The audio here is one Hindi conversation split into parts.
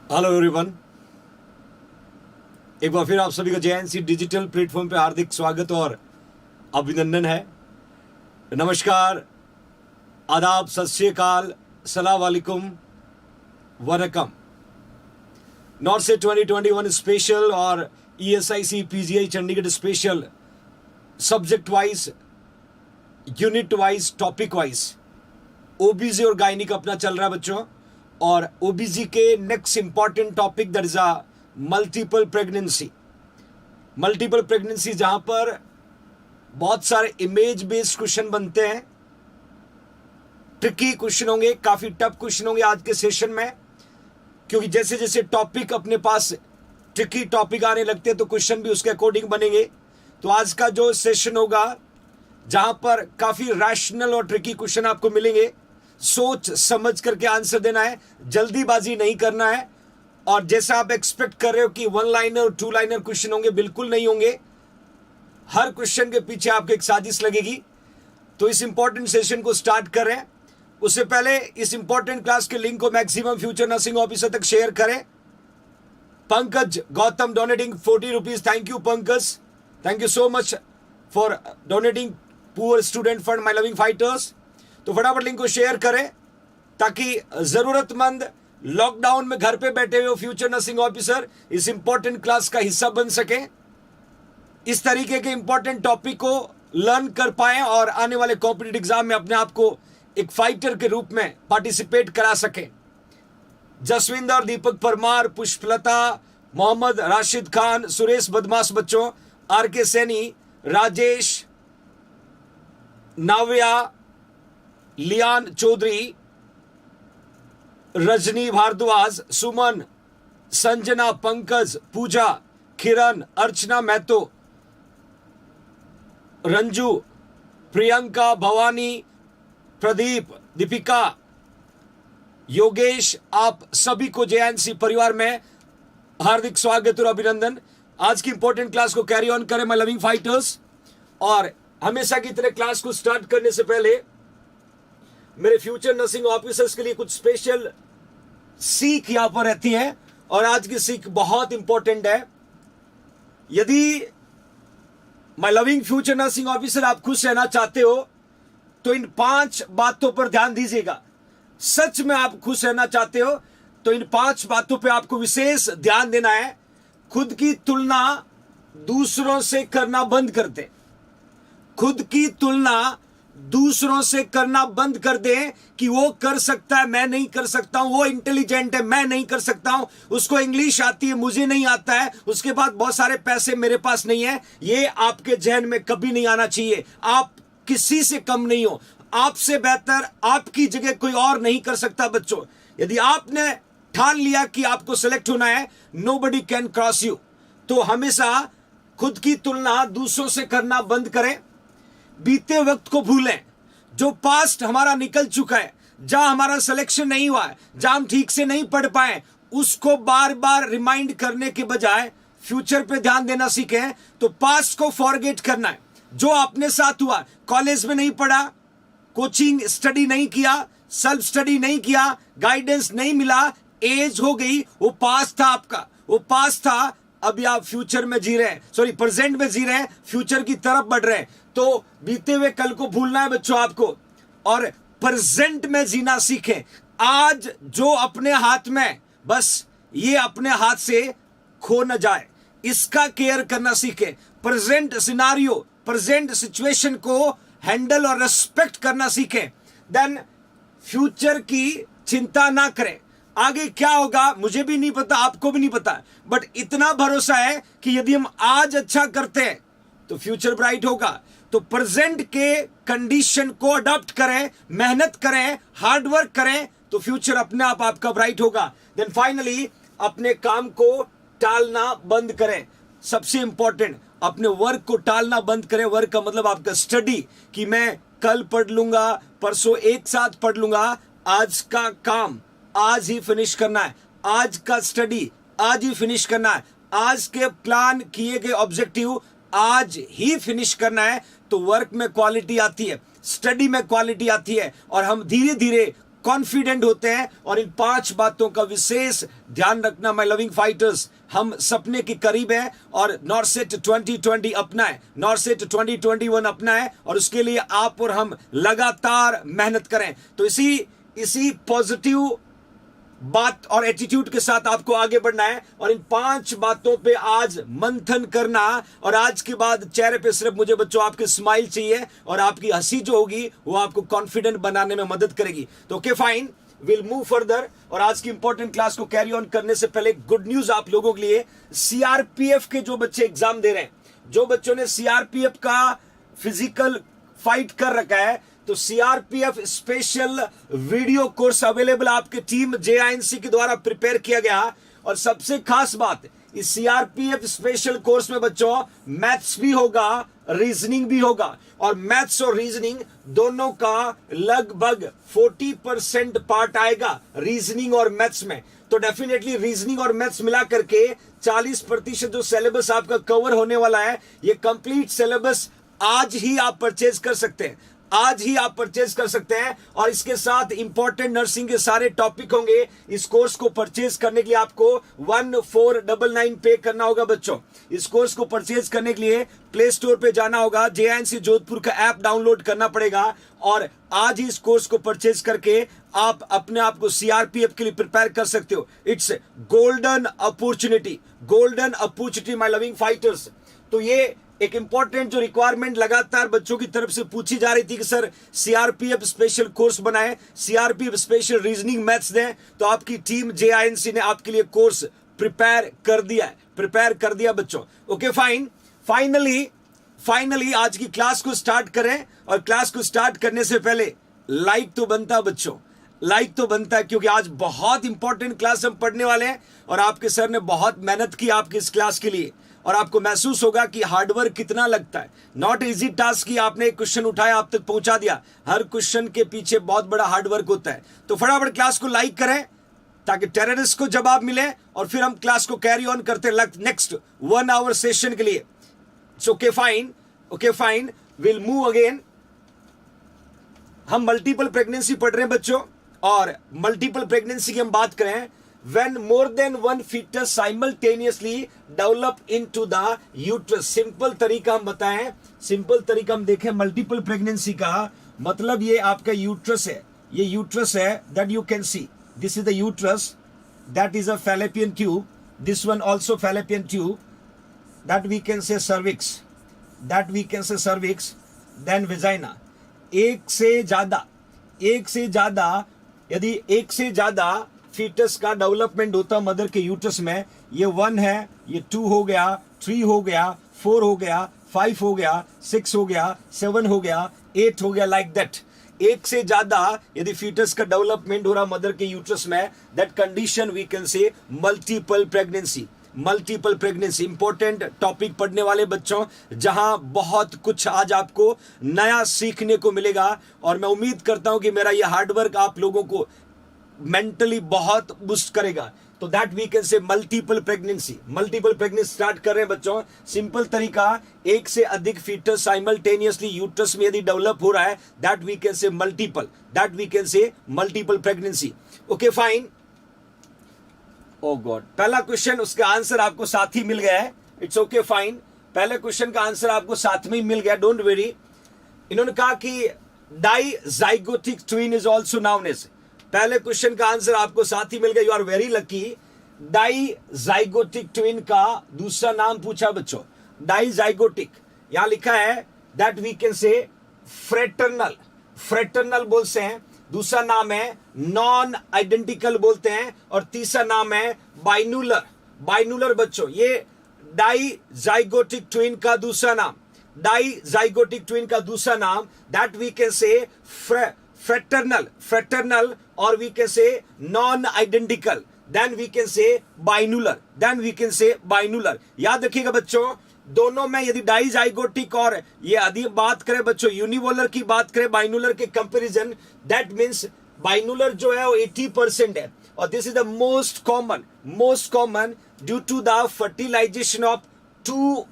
हेलो एवरीवन, एक बार फिर आप सभी का जेएनसी डिजिटल प्लेटफॉर्म पे हार्दिक स्वागत और अभिनंदन है। नमस्कार, आदाब, सत श्री अकाल, सलाम वालेकुम, वनकम। नॉर्थ से 2021 स्पेशल और ESIC PGI Chandigarh special subject wise, unit wise, topic wise ओबीजी और गायनिक अपना चल रहा है बच्चों। और ओबीजी के next important topic that is a multiple pregnancy. Multiple pregnancy जहां पर बहुत सारे इमेज बेस्ड क्वेश्चन बनते हैं, ट्रिकी क्वेश्चन होंगे, काफी टफ क्वेश्चन होंगे आज के सेशन में, क्योंकि जैसे जैसे टॉपिक अपने पास ट्रिकी टॉपिक आने लगते हैं तो क्वेश्चन भी उसके अकॉर्डिंग बनेंगे। तो आज का जो सेशन होगा जहां पर काफी रैशनल और ट्रिकी क्वेश्चन आपको मिलेंगे, सोच समझ करके आंसर देना है, जल्दीबाजी नहीं करना है। और जैसा आप एक्सपेक्ट कर रहे हो कि 1 लाइनर और 2 लाइनर क्वेश्चन होंगे, बिल्कुल नहीं होंगे। हर क्वेश्चन के पीछे आपको एक साजिश लगेगी। तो इस इंपॉर्टेंट सेशन को स्टार्ट कर रहे हैं। उससे पहले इस इंपॉर्टेंट क्लास के लिंक को मैक्सिमम फ्यूचर नर्सिंग ऑफिसर तक शेयर करें। Pankaj Gautam donating 40 rupees, thank you Pankaj, thank you so much for donating poor student fund my loving fighters. तो फटाफट लिंक को शेयर करें ताकि जरूरतमंद लॉकडाउन में घर पे बैठे हुए फ्यूचर नर्सिंग ऑफिसर इस इंपॉर्टेंट क्लास का हिस्सा बन सके, इस तरीके के इंपॉर्टेंट टॉपिक को लर्न कर पाए और आने वाले कॉम्पिटिटिव एग्जाम में अपने आप को एक फाइटर के रूप में पार्टिसिपेट करा सके। जसविंदर, दीपक परमार, पुष्पलता, मोहम्मद राशिद खान, सुरेश बदमाश बच्चों, आर के सैनी, राजेश, नाव्या, लियान चौधरी, रजनी भारद्वाज, सुमन, संजना, पंकज, पूजा, किरण, अर्चना महतो, रंजू, प्रियंका, भवानी, प्रदीप, दीपिका, योगेश, आप सभी को जेएनसी परिवार में हार्दिक स्वागत और अभिनंदन। आज की इंपॉर्टेंट क्लास को कैरी ऑन करें माय लविंग फाइटर्स। और हमेशा की तरह क्लास को स्टार्ट करने से पहले मेरे फ्यूचर नर्सिंग ऑफिसर्स के लिए कुछ स्पेशल सीख यहां पर रहती है और आज की सीख बहुत इंपॉर्टेंट है। यदि my loving future nursing officer आप खुश रहना चाहते हो तो इन 5 बातों पर ध्यान दीजिएगा। सच में आप खुश रहना चाहते हो तो इन 5 बातों पर आपको विशेष ध्यान देना है। खुद की तुलना दूसरों से करना बंद कर दे। खुद की तुलना दूसरों से करना बंद कर दे कि वो कर सकता है, मैं नहीं कर सकता हूं, वो इंटेलिजेंट है, मैं नहीं कर सकता हूं, उसको इंग्लिश आती है, मुझे नहीं आता है, उसके बाद बहुत सारे पैसे मेरे पास नहीं है। ये आपके जहन में कभी नहीं आना चाहिए। आप किसी से कम नहीं हो, आपसे बेहतर आपकी जगह कोई और नहीं कर सकता बच्चों। यदि आपने ठान लिया कि आपको सेलेक्ट होना है, नोबडी कैन क्रॉस यू। तो हमेशा खुद की तुलना दूसरों से करना बंद करें। बीते वक्त को भूलें। जो पास्ट हमारा निकल चुका है, जहां हमारा सिलेक्शन नहीं हुआ है, जहां हम ठीक से नहीं पढ़ पाए, उसको बार बार रिमाइंड करने के बजाय फ्यूचर पे ध्यान देना सीखें। तो पास्ट को फॉरगेट करना है। जो अपने साथ हुआ, कॉलेज में नहीं पढ़ा, कोचिंग स्टडी नहीं किया, सेल्फ स्टडी नहीं किया, गाइडेंस नहीं मिला, एज हो गई, वो पास्ट था आपका, वो पास्ट था। अभी आप फ्यूचर में जी रहे हैं, सॉरी प्रेजेंट में जी रहे हैं, फ्यूचर की तरफ बढ़ रहे हैं। तो बीते हुए कल को भूलना है बच्चों आपको और प्रेजेंट में जीना सीखें। आज जो अपने हाथ में, बस ये अपने हाथ से खो न जाए, इसका केयर करना सीखें। प्रेजेंट सिनारियो, प्रेजेंट सिचुएशन को हैंडल और रेस्पेक्ट करना सीखें। देन फ्यूचर की चिंता ना करें। आगे क्या होगा मुझे भी नहीं पता, आपको भी नहीं पता, बट इतना भरोसा है कि यदि हम आज अच्छा करते हैं तो फ्यूचर ब्राइट होगा। तो प्रेजेंट के कंडीशन को अडॉप्ट करें, मेहनत करें, हार्डवर्क करें, तो फ्यूचर अपने आप आपका ब्राइट होगा। देन फाइनली अपने काम को टालना बंद करें। सबसे इंपॉर्टेंट, अपने वर्क को टालना बंद करें। वर्क का मतलब आपका स्टडी, कि मैं कल पढ़ लूंगा, परसों एक साथ पढ़ लूंगा। आज का काम आज ही फिनिश करना है, आज का स्टडी आज ही फिनिश करना है, आज के प्लान किए गए ऑब्जेक्टिव आज ही फिनिश करना है। तो वर्क में क्वालिटी आती है, स्टडी में क्वालिटी आती है और हम धीरे धीरे कॉन्फिडेंट होते हैं। और इन 5 बातों का विशेष ध्यान रखना माय लविंग फाइटर्स। हम सपने के करीब हैं और नॉरसेट 2020 अपना है, नॉरसेट 2021 अपना है, और उसके लिए आप और हम लगातार मेहनत करें। तो इसी पॉजिटिव बात और एटीट्यूड के साथ आपको आगे बढ़ना है और इन 5 बातों पे आज मंथन करना। और आज के बाद चेहरे पे सिर्फ मुझे बच्चों आपकी स्माइल चाहिए और आपकी हंसी जो होगी वो आपको कॉन्फिडेंट बनाने में मदद करेगी। तो okay fine, will move further. और आज की इंपॉर्टेंट क्लास को कैरी ऑन करने से पहले गुड न्यूज आप लोगों के लिए। सीआरपीएफ के जो बच्चे एग्जाम दे रहे हैं, जो बच्चों ने सीआरपीएफ का फिजिकल फाइट कर रखा है, तो CRPF special video course available आपके टीम जेआईएनसी के द्वारा प्रिपेयर किया गया। और सबसे खास बात, इस सीआरपीएफ स्पेशल कोर्स में बच्चों मैथ्स भी होगा, रीजनिंग भी होगा। और मैथ्स और रीजनिंग दोनों का लगभग 40% पार्ट आएगा रीजनिंग और मैथ्स में। तो डेफिनेटली रीजनिंग और मैथ्स मिला करके 40% जो सिलेबस आपका कवर होने वाला है, ये कंप्लीट सिलेबस आज ही आप परचेज कर सकते हैं, आज ही आप परचेज कर सकते हैं। और इसके साथ इंपॉर्टेंट नर्सिंग के सारे टॉपिक होंगे। इस कोर्स को परचेज करने के लिए आपको 1499 पे करना होगा बच्चों। इस कोर्स को परचेज करने के लिए प्ले स्टोर पे जाना होगा, जेआईएनसी जोधपुर का ऐप डाउनलोड करना पड़ेगा और आज ही इस कोर्स को परचेज करके आप अपने आप को सीआरपीएफ के लिए प्रिपेयर कर सकते हो। It's golden opportunity, golden opportunity my loving fighters. तो ये एक इंपॉर्टेंट जो रिक्वायरमेंट लगातार बच्चों की तरफ से पूछी जा रही थी कि सर सीआरपीएफ स्पेशल कोर्स बनाएं, सीआरपीएफ स्पेशल रीजनिंग मैथ्स दें, तो आपकी टीम जेआईएनसी ने आपके लिए कोर्स प्रिपेयर कर दिया है, प्रिपेयर कर दिया बच्चों। ओके फाइन, फाइनली आज की क्लास को स्टार्ट करें। और क्लास को स्टार्ट करने से पहले लाइक तो बनता है बच्चों, लाइक तो बनता है, क्योंकि आज बहुत इंपॉर्टेंट क्लास हम पढ़ने वाले हैं और आपके सर ने बहुत मेहनत की आपकी इस क्लास के लिए। और आपको महसूस होगा कि हार्डवर्क कितना लगता है। नॉट इजी टास्क कि आपने एक क्वेश्चन उठाया आप तक पहुंचा दिया, हर क्वेश्चन के पीछे बहुत बड़ा हार्डवर्क होता है। तो फटाफट क्लास को लाइक करें ताकि टेररिस्ट को जवाब मिले और फिर हम क्लास को कैरी ऑन करते नेक्स्ट 1 आवर सेशन के लिए। Okay fine, will move again. हम मल्टीपल प्रेगनेंसी पढ़ रहे हैं बच्चों, और मल्टीपल प्रेगनेंसी की हम बात करें, when more than one fetus simultaneously develop into the uterus। Simple तरीका हम बताएं, सिंपल तरीका हम देखें मल्टीपल प्रेगनेंसी का मतलब ये आपका यूट्रस है, ये यूट्रस है, that you can see this is the uterus, that is a fallopian tube, this one also fallopian tube, that we can say cervix, then vagina। एक से ज्यादा यदि एक से ज्यादा फीटस का डेवलपमेंट होता मदर के यूट्रस में, ये 1 है, ये 2 हो गया, 3 हो गया, 4 हो गया, 5 हो गया, 6 हो गया, 7 हो गया, 8 हो गया, लाइक दैट। एक से ज्यादा यदि फीटस का डेवलपमेंट हो रहा मदर के यूट्रस में, that condition we can say multiple pregnancy. Multiple pregnancy important topic पढ़ने वाले बच्चों, जहां बहुत कुछ आज आपको नया सीखने को मिलेगा। और मैं उम्मीद करता हूं कि मेरा ये हार्डवर्क आप लोगों को मेंटली बहुत बूस्ट करेगा। तो that we can say multiple pregnancy start कर रहे हैं बच्चों। सिंपल तरीका, एक से अधिक फीटस साइमल्टेनियसली यूट्रस में यदि डेवलप हो रहा है, that we can say multiple pregnancy. Okay fine, oh god, पहला क्वेश्चन उसका आंसर आपको साथ ही मिल गया है। इट्स ओके फाइन, पहले क्वेश्चन का आंसर आपको साथ में ही मिल गया, डोंट वेरी। इन्होंने कहा कि dizygotic twin is also known as, पहले क्वेश्चन का आंसर आपको साथ ही मिल गया, you are very lucky. Dizygotic twin का दूसरा नाम पूछा बच्चों, डाइजाइगोटिक यहां लिखा है that we can say fraternal बोलते हैं, दूसरा नाम है नॉन आइडेंटिकल बोलते हैं, और तीसरा नाम है बाइनुलर बच्चों। ये डाइजाइगोटिक ट्विन का दूसरा नाम, that we can say fraternal or we can say non-identical, then we can say binular, याद रखिएगा बच्चों, दोनों में यदि डाइजाइगोटिक और ये यदि बात करें बच्चों यूनिवोलर की बात करें बाइनुलर के कंपैरिजन, दैट मींस बाइनुलर जो है वो 80% है, और this is the most common due to the fertilization of 2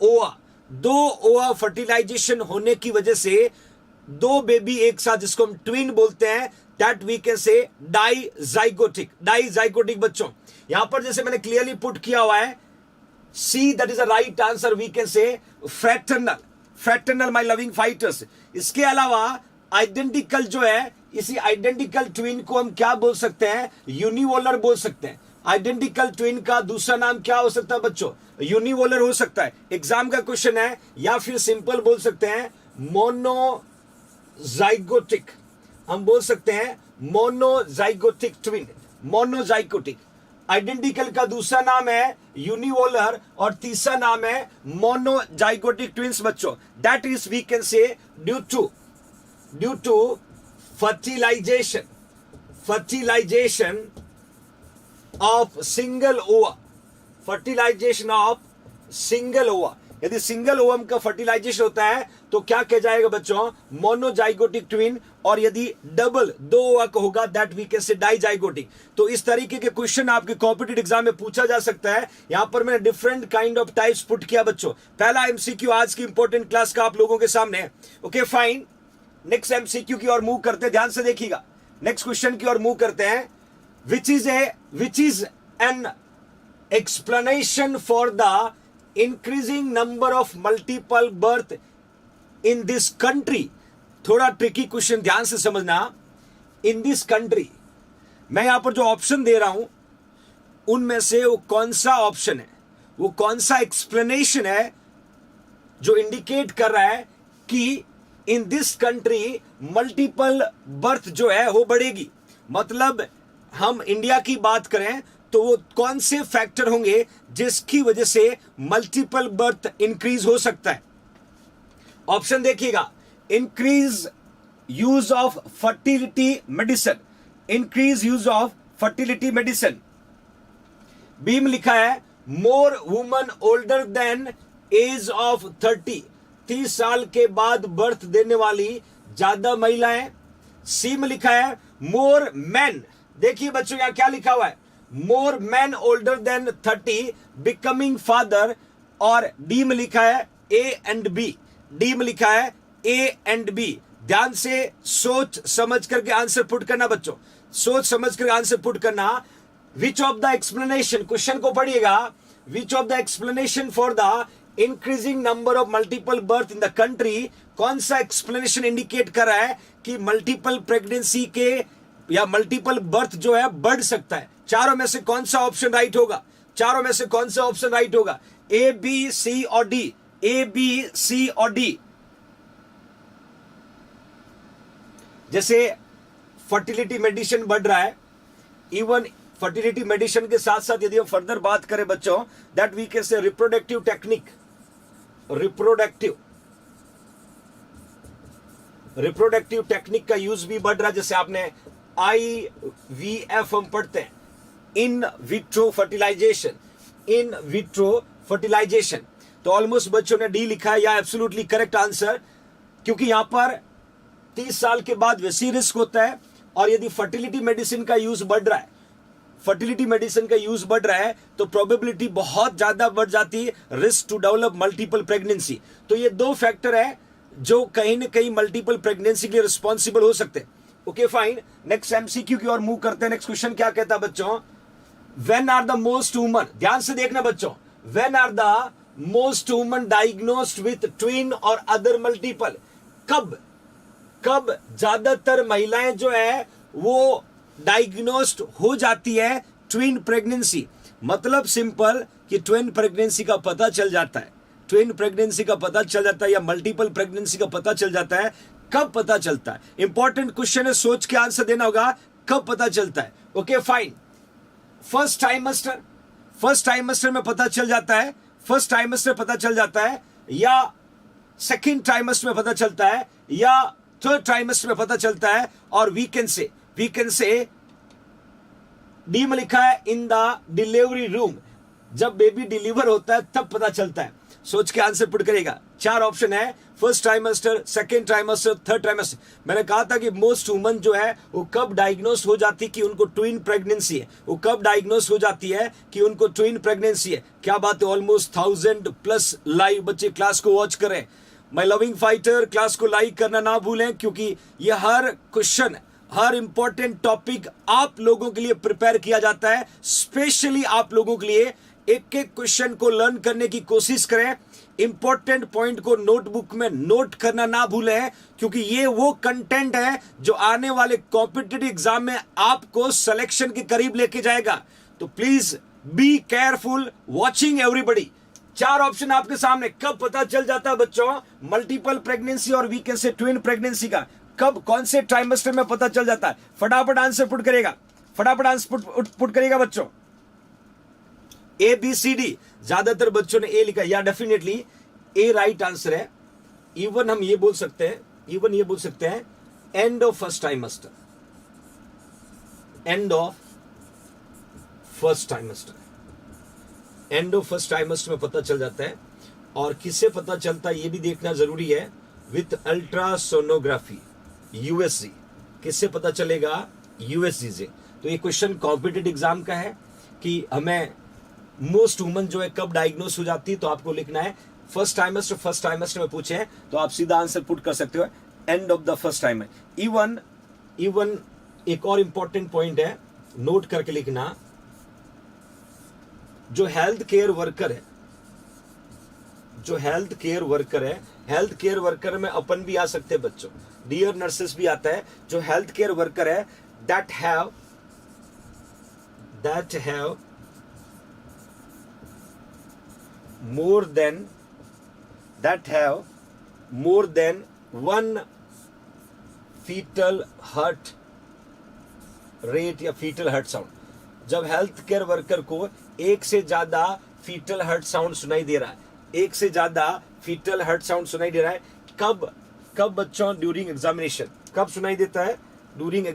ova fertilisation होने की वजह से दो बेबी एक साथ, जिसको हम ट्विन बोलते हैं, that we can say dizygotic. Dizygotic बच्चों, यहां पर जैसे मैंने क्लियरली पुट किया हुआ है, see that is a right answer, we can say fraternal. Fraternal my loving fighters. इसके अलावा आइडेंटिकल जो है, इसी आइडेंटिकल ट्विन को हम क्या बोल सकते हैं, यूनिवोलर बोल सकते हैं। आइडेंटिकल ट्विन का दूसरा नाम क्या हो सकता है बच्चों, यूनिवोलर हो सकता है। एग्जाम का क्वेश्चन है, या फिर सिंपल बोल सकते हैं मोनोजाइगोटिक, हम बोल सकते हैं मोनोजाइगोटिक ट्विन, मोनोजाइगोटिक। आइडेंटिकल का दूसरा नाम है यूनिवोलर और तीसरा नाम है मोनोजाइगोटिक ट्विन्स बच्चों। That is we can say due to fertilization of single ova, fertilization of single ova। यदि सिंगल ओवम का फर्टिलाइजेशन होता है तो क्या कह जाएगा बच्चों, मोनोजाइगोटिक ट्विन। और यदि डबल दो ओवा का होगा, that we can say dizygotic. तो इस तरीके के क्वेश्चन आपके कॉम्पिटिटिव एग्जाम में पूछा जा सकता है। यहां पर मैंने different kind of types put किया बच्चों। पहला एमसीक्यू आज की इंपॉर्टेंट क्लास का आप लोगों के सामने। ओके फाइन, नेक्स्ट एमसीक्यू की ओर मूव करते हैं, ध्यान से देखिएगा। नेक्स्ट क्वेश्चन की ओर मूव करते हैं। Which is an explanation for the increasing number of multiple birth in this country. थोड़ा ट्रिकी क्वेश्चन, ध्यान से समझना। इन दिस कंट्री, मैं यहां पर जो ऑप्शन दे रहा हूं उनमें से वो कौन सा ऑप्शन है, वो कौन सा एक्सप्लेनेशन है जो इंडिकेट कर रहा है कि in this country multiple birth जो है वो बढ़ेगी। मतलब हम इंडिया की बात करें तो वो कौन से फैक्टर होंगे जिसकी वजह से मल्टीपल बर्थ इंक्रीज हो सकता है। ऑप्शन देखिएगा, increase use of fertility medicine, increase use of fertility medicine. B में लिखा है more women older than age of 30 साल के बाद बर्थ देने वाली ज्यादा महिलाएं। सी में लिखा है मोर मैन, देखिए बच्चों यहां क्या लिखा हुआ है, more men older than 30 becoming father. और डी में लिखा है ए एंड बी, डी में लिखा है ए एंड बी। ध्यान से सोच समझ करके आंसर पुट करना बच्चों, सोच समझ कर आंसर पुट करना। Which of the explanation, question को पढ़िएगा, which of the explanation for the increasing number of multiple birth in the country, कौन सा एक्सप्लेनेशन इंडिकेट कर रहा है कि मल्टीपल प्रेगनेंसी के या मल्टीपल बर्थ जो है बढ़ सकता है। चारों में से कौन सा ऑप्शन राइट होगा, चारों में से कौन सा ऑप्शन राइट होगा, ए बी सी और डी, ए बी सी और डी। जैसे फर्टिलिटी मेडिसिन बढ़ रहा है, इवन फर्टिलिटी मेडिसिन के साथ साथ यदि हम फर्दर बात करें बच्चों, that we can say reproductive technique, reproductive technique का यूज भी बढ़ रहा है। जैसे आपने IVF हम पढ़ते हैं, in vitro fertilization, in vitro fertilization. तो ऑलमोस्ट बच्चों ने डी लिखा है, या एब्सोल्युटली करेक्ट आंसर, क्योंकि यहां पर 30 साल के बाद वैसी रिस्क होता है। और यदि फर्टिलिटी मेडिसिन का यूज बढ़ रहा है, फर्टिलिटी मेडिसिन का यूज बढ़ रहा है, तो प्रोबेबिलिटी बहुत ज्यादा बढ़ जाती है, risk to develop multiple pregnancy. तो ये दो फैक्टर है जो कहीं ना कहीं मल्टीपल प्रेगनेंसी के लिए रिस्पॉन्सिबल हो सकते हैं। ओके फाइन, नेक्स्ट एमसीक्यू की ओर मूव करते हैं। नेक्स्ट क्वेश्चन क्या कहता है बच्चों, when are the most women, ध्यान से देखना बच्चों, when are the most women diagnosed with twin और अदर मल्टीपल, कब ज्यादातर महिलाएं जो है वो डायग्नोस्ड हो जाती है ट्विन प्रेगनेंसी। मतलब सिंपल कि ट्विन प्रेगनेंसी का पता चल जाता है, ट्विन प्रेगनेंसी का पता चल जाता है या मल्टीपल प्रेगनेंसी का पता चल जाता है। कब पता चलता है, इंपॉर्टेंट क्वेश्चन है, सोच के आंसर देना होगा, कब पता चलता है। ओके फाइन, फर्स्ट टाइमेस्टर में पता चल जाता है, फर्स्ट टाइमेस्टर पता चल जाता है, या सेकेंड टाइमेस्टर में पता चलता है, या थर्ड ट्राइमेस्टर में पता चलता है। और वी कैन से डी में लिखा है इन द डिलीवरी रूम, जब बेबी डिलीवर होता है तब पता चलता है। सोच के आंसर पुट करेगा। 4 ऑप्शन है, first trimester, second trimester, third trimester. मैंने कहा था कि मोस्ट वुमन जो है वो कब डायग्नोस हो जाती है कि उनको ट्विन प्रेगनेंसी है, वो कब डायग्नोस हो जाती है कि उनको ट्विन प्रेगनेंसी है। क्या बात है, ऑलमोस्ट 1000+ लाइव बच्चे क्लास को वॉच करें। माय लविंग फाइटर क्लास को लाइक करना ना भूलें, क्योंकि ये हर क्वेश्चन, हर इंपॉर्टेंट टॉपिक आप लोगों के लिए प्रिपेयर किया जाता है, स्पेशली आप लोगों के लिए। एक एक क्वेश्चन को लर्न करने की कोशिश करें, इंपॉर्टेंट पॉइंट को नोटबुक में नोट करना ना भूलें, क्योंकि ये वो कंटेंट है जो आने वाले कॉम्पिटिटिव एग्जाम में आपको सिलेक्शन के करीब लेके जाएगा। तो please be careful watching everybody. 4 option आपके सामने। कब पता चल जाता है बच्चों मल्टीपल प्रेगनेंसी और we can say twin pregnancy का? कब, कौन से ट्राइमेस्टर में पता चल जाता है? फटाफट आंसर पुट करेगा, फटाफट आंसर पुट करेगा बच्चों। ए बी सी डी, ज्यादातर बच्चों ने ए लिखा, या डेफिनेटली ए राइट आंसर है। इवन हम ये बोल सकते हैं, end of first trimester, end of first trimester, end of first trimester में पता चल जाता है। और किससे पता चलता है ये भी देखना जरूरी है, विथ अल्ट्रासोनोग्राफी, यूएसजी। किससे पता चलेगा? यूएसजी से। तो ये क्वेश्चन कॉम्पिटिटिव एग्जाम का है कि हमें मोस्ट वुमन जो है कब डायग्नोस हो जाती है, तो आपको लिखना है फर्स्ट ट्राइमेस्टर में पूछे हैं तो आप सीधा आंसर पुट कर सकते हो, and of the first trimester. Even एक और इंपॉर्टेंट पॉइंट है, नोट करके लिखना, जो हेल्थ केयर वर्कर है, हेल्थ केयर वर्कर में अपन भी आ सकते हैं बच्चों, डियर नर्सेस भी आता है। जो हेल्थ केयर वर्कर है that have more than one fetal heart rate या fetal heart sound। जब हेल्थ केयर वर्कर को एक से ज्यादा फीटल हार्ट साउंड सुनाई दे रहा है, कब बच्चों? During examination. कब सुनाई देता है? During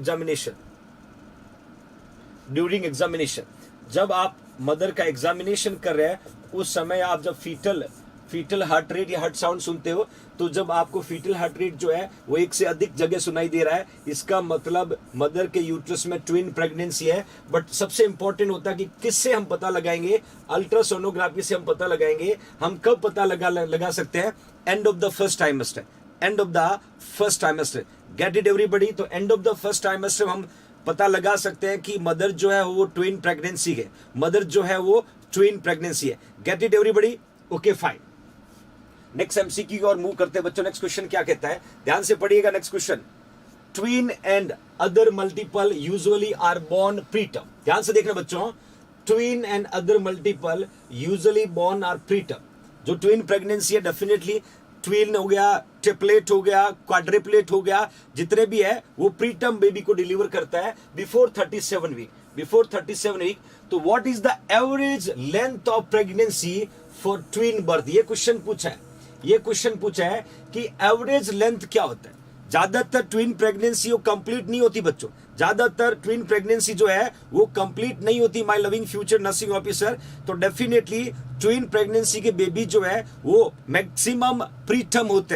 examination. जब आप मदर का एग्जामिनेशन कर रहे हैं उस समय आप जब फीटल हार्ट रेट या हार्ट साउंड सुनते हो, तो जब आपको फीटल हार्ट रेट जो है वो एक से अधिक जगह सुनाई दे रहा है, इसका मतलब मदर के यूट्रस में ट्विन प्रेगनेंसी है। बट सबसे इंपॉर्टेंट होता है कि किससे हम पता लगाएंगे? अल्ट्रासोनोग्राफी से हम पता लगाएंगे। हम कब पता लगा सकते हैं? End of the first trimester. Get it everybody? तो end of the first trimester हम पता लगा सकते हैं कि मदर जो है वो ट्विन प्रेगनेंसी है, gate it everybody? Okay fine. Next MCQ की ओर मूव करते हैं बच्चों। नेक्स्ट क्वेश्चन क्या कहता है, ध्यान से पढ़िएगा। Next question, twin and other multiple usually are born preterm. ध्यान से देखना बच्चों, twin and other multiple usually born are preterm. जो ट्विन प्रेगनेंसी है, डेफिनेटली ट्विन हो गया, ट्रिपलेट हो गया, क्वाड्रिपलेट हो गया, जितने भी है वो प्रीटर्म बेबी को डिलीवर करता है बिफोर 37 वीक। तो what is the average length of pregnancy for twin birth? ये क्वेश्चन पूछा है कि एवरेज लेंथ क्या होता है। ज्यादातर ट्विन प्रेगनेंसी वो कंप्लीट नहीं होती बच्चों, ज्यादातर ट्विन प्रेगनेंसी जो है वो कंप्लीट नहीं होती my loving future nursing officer. तो डेफिनेटली ट्विन प्रेगनेंसी के बेबी जो है वो मैक्सिमम प्रीटर्म होते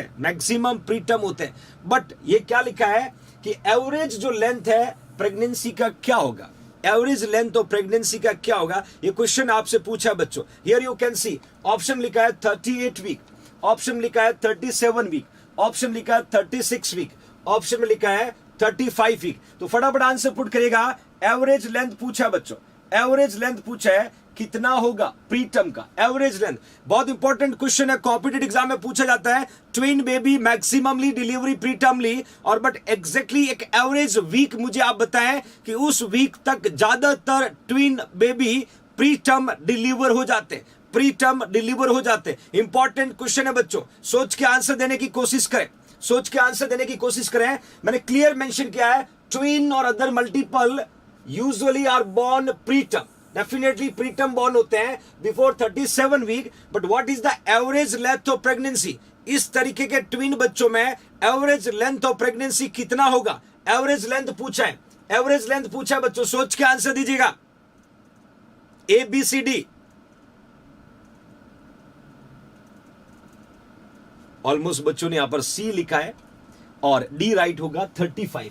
हैं। बट ये क्या लिखा है कि एवरेज जो लेंथ है प्रेगनेंसी का क्या होगा, एवरेज लेंथ ऑफ प्रेगनेंसी का क्या होगा, ये क्वेश्चन आपसे पूछा बच्चों। Here you can C, option लिखा है 38 वीक, ऑप्शन लिखा है 37 वीक, ऑप्शन लिखा है 36 वीक, ऑप्शन में लिखा है 35 वीक। तो फटाफट आंसर पुट करेगा। एवरेज लेंथ पूछा बच्चों, एवरेज लेंथ पूछा है कितना होगा प्रीटर्म का, एवरेज लेंथ। बहुत इंपॉर्टेंट क्वेश्चन है, कॉम्पिटिटिव एग्जाम में पूछा जाता है। ट्विन बेबी मैक्सिममली डिलीवरी प्रीटर्मली, और बट एग्जैक्टली एक एवरेज वीक मुझे आप बताएं कि उस वीक तक ज्यादातर ट्विन बेबी प्रीटर्म डिलीवर हो जाते, इंपॉर्टेंट क्वेश्चन है बच्चों, सोच के आंसर देने की कोशिश करें। मैंने क्लियर मेंशन किया है, ट्विन और other multiple usually are born preterm, definitely preterm born होते हैं before 37 week. But what is the average length of pregnancy? इस तरीके के ट्विन बच्चों में एवरेज लेंथ ऑफ प्रेगनेंसी कितना होगा? एवरेज लेंथ पूछा है बच्चों, सोच के आंसर दीजिएगा। ABCD ऑलमोस्ट बच्चों ने यहां पर C लिखा है और D राइट होगा 35।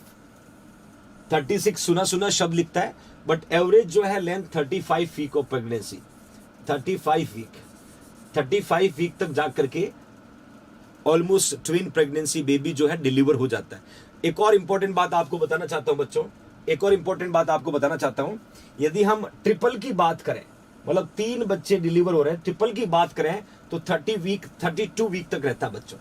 36 सुना शब्द लिखता है, बट एवरेज जो है length 35 week of pregnancy, 35 week तक जाकर के ऑलमोस्ट ट्विन प्रेगनेंसी बेबी जो है डिलीवर हो जाता है। एक और इंपॉर्टेंट बात आपको बताना चाहता हूं बच्चों, एक और इंपॉर्टेंट बात आपको बताना चाहता हूं, यदि हम ट्रिपल की बात करें, मतलब 3 बच्चे डिलीवर हो रहे हैं, ट्रिपल की बात करें तो 32 वीक तक रहता है बच्चों।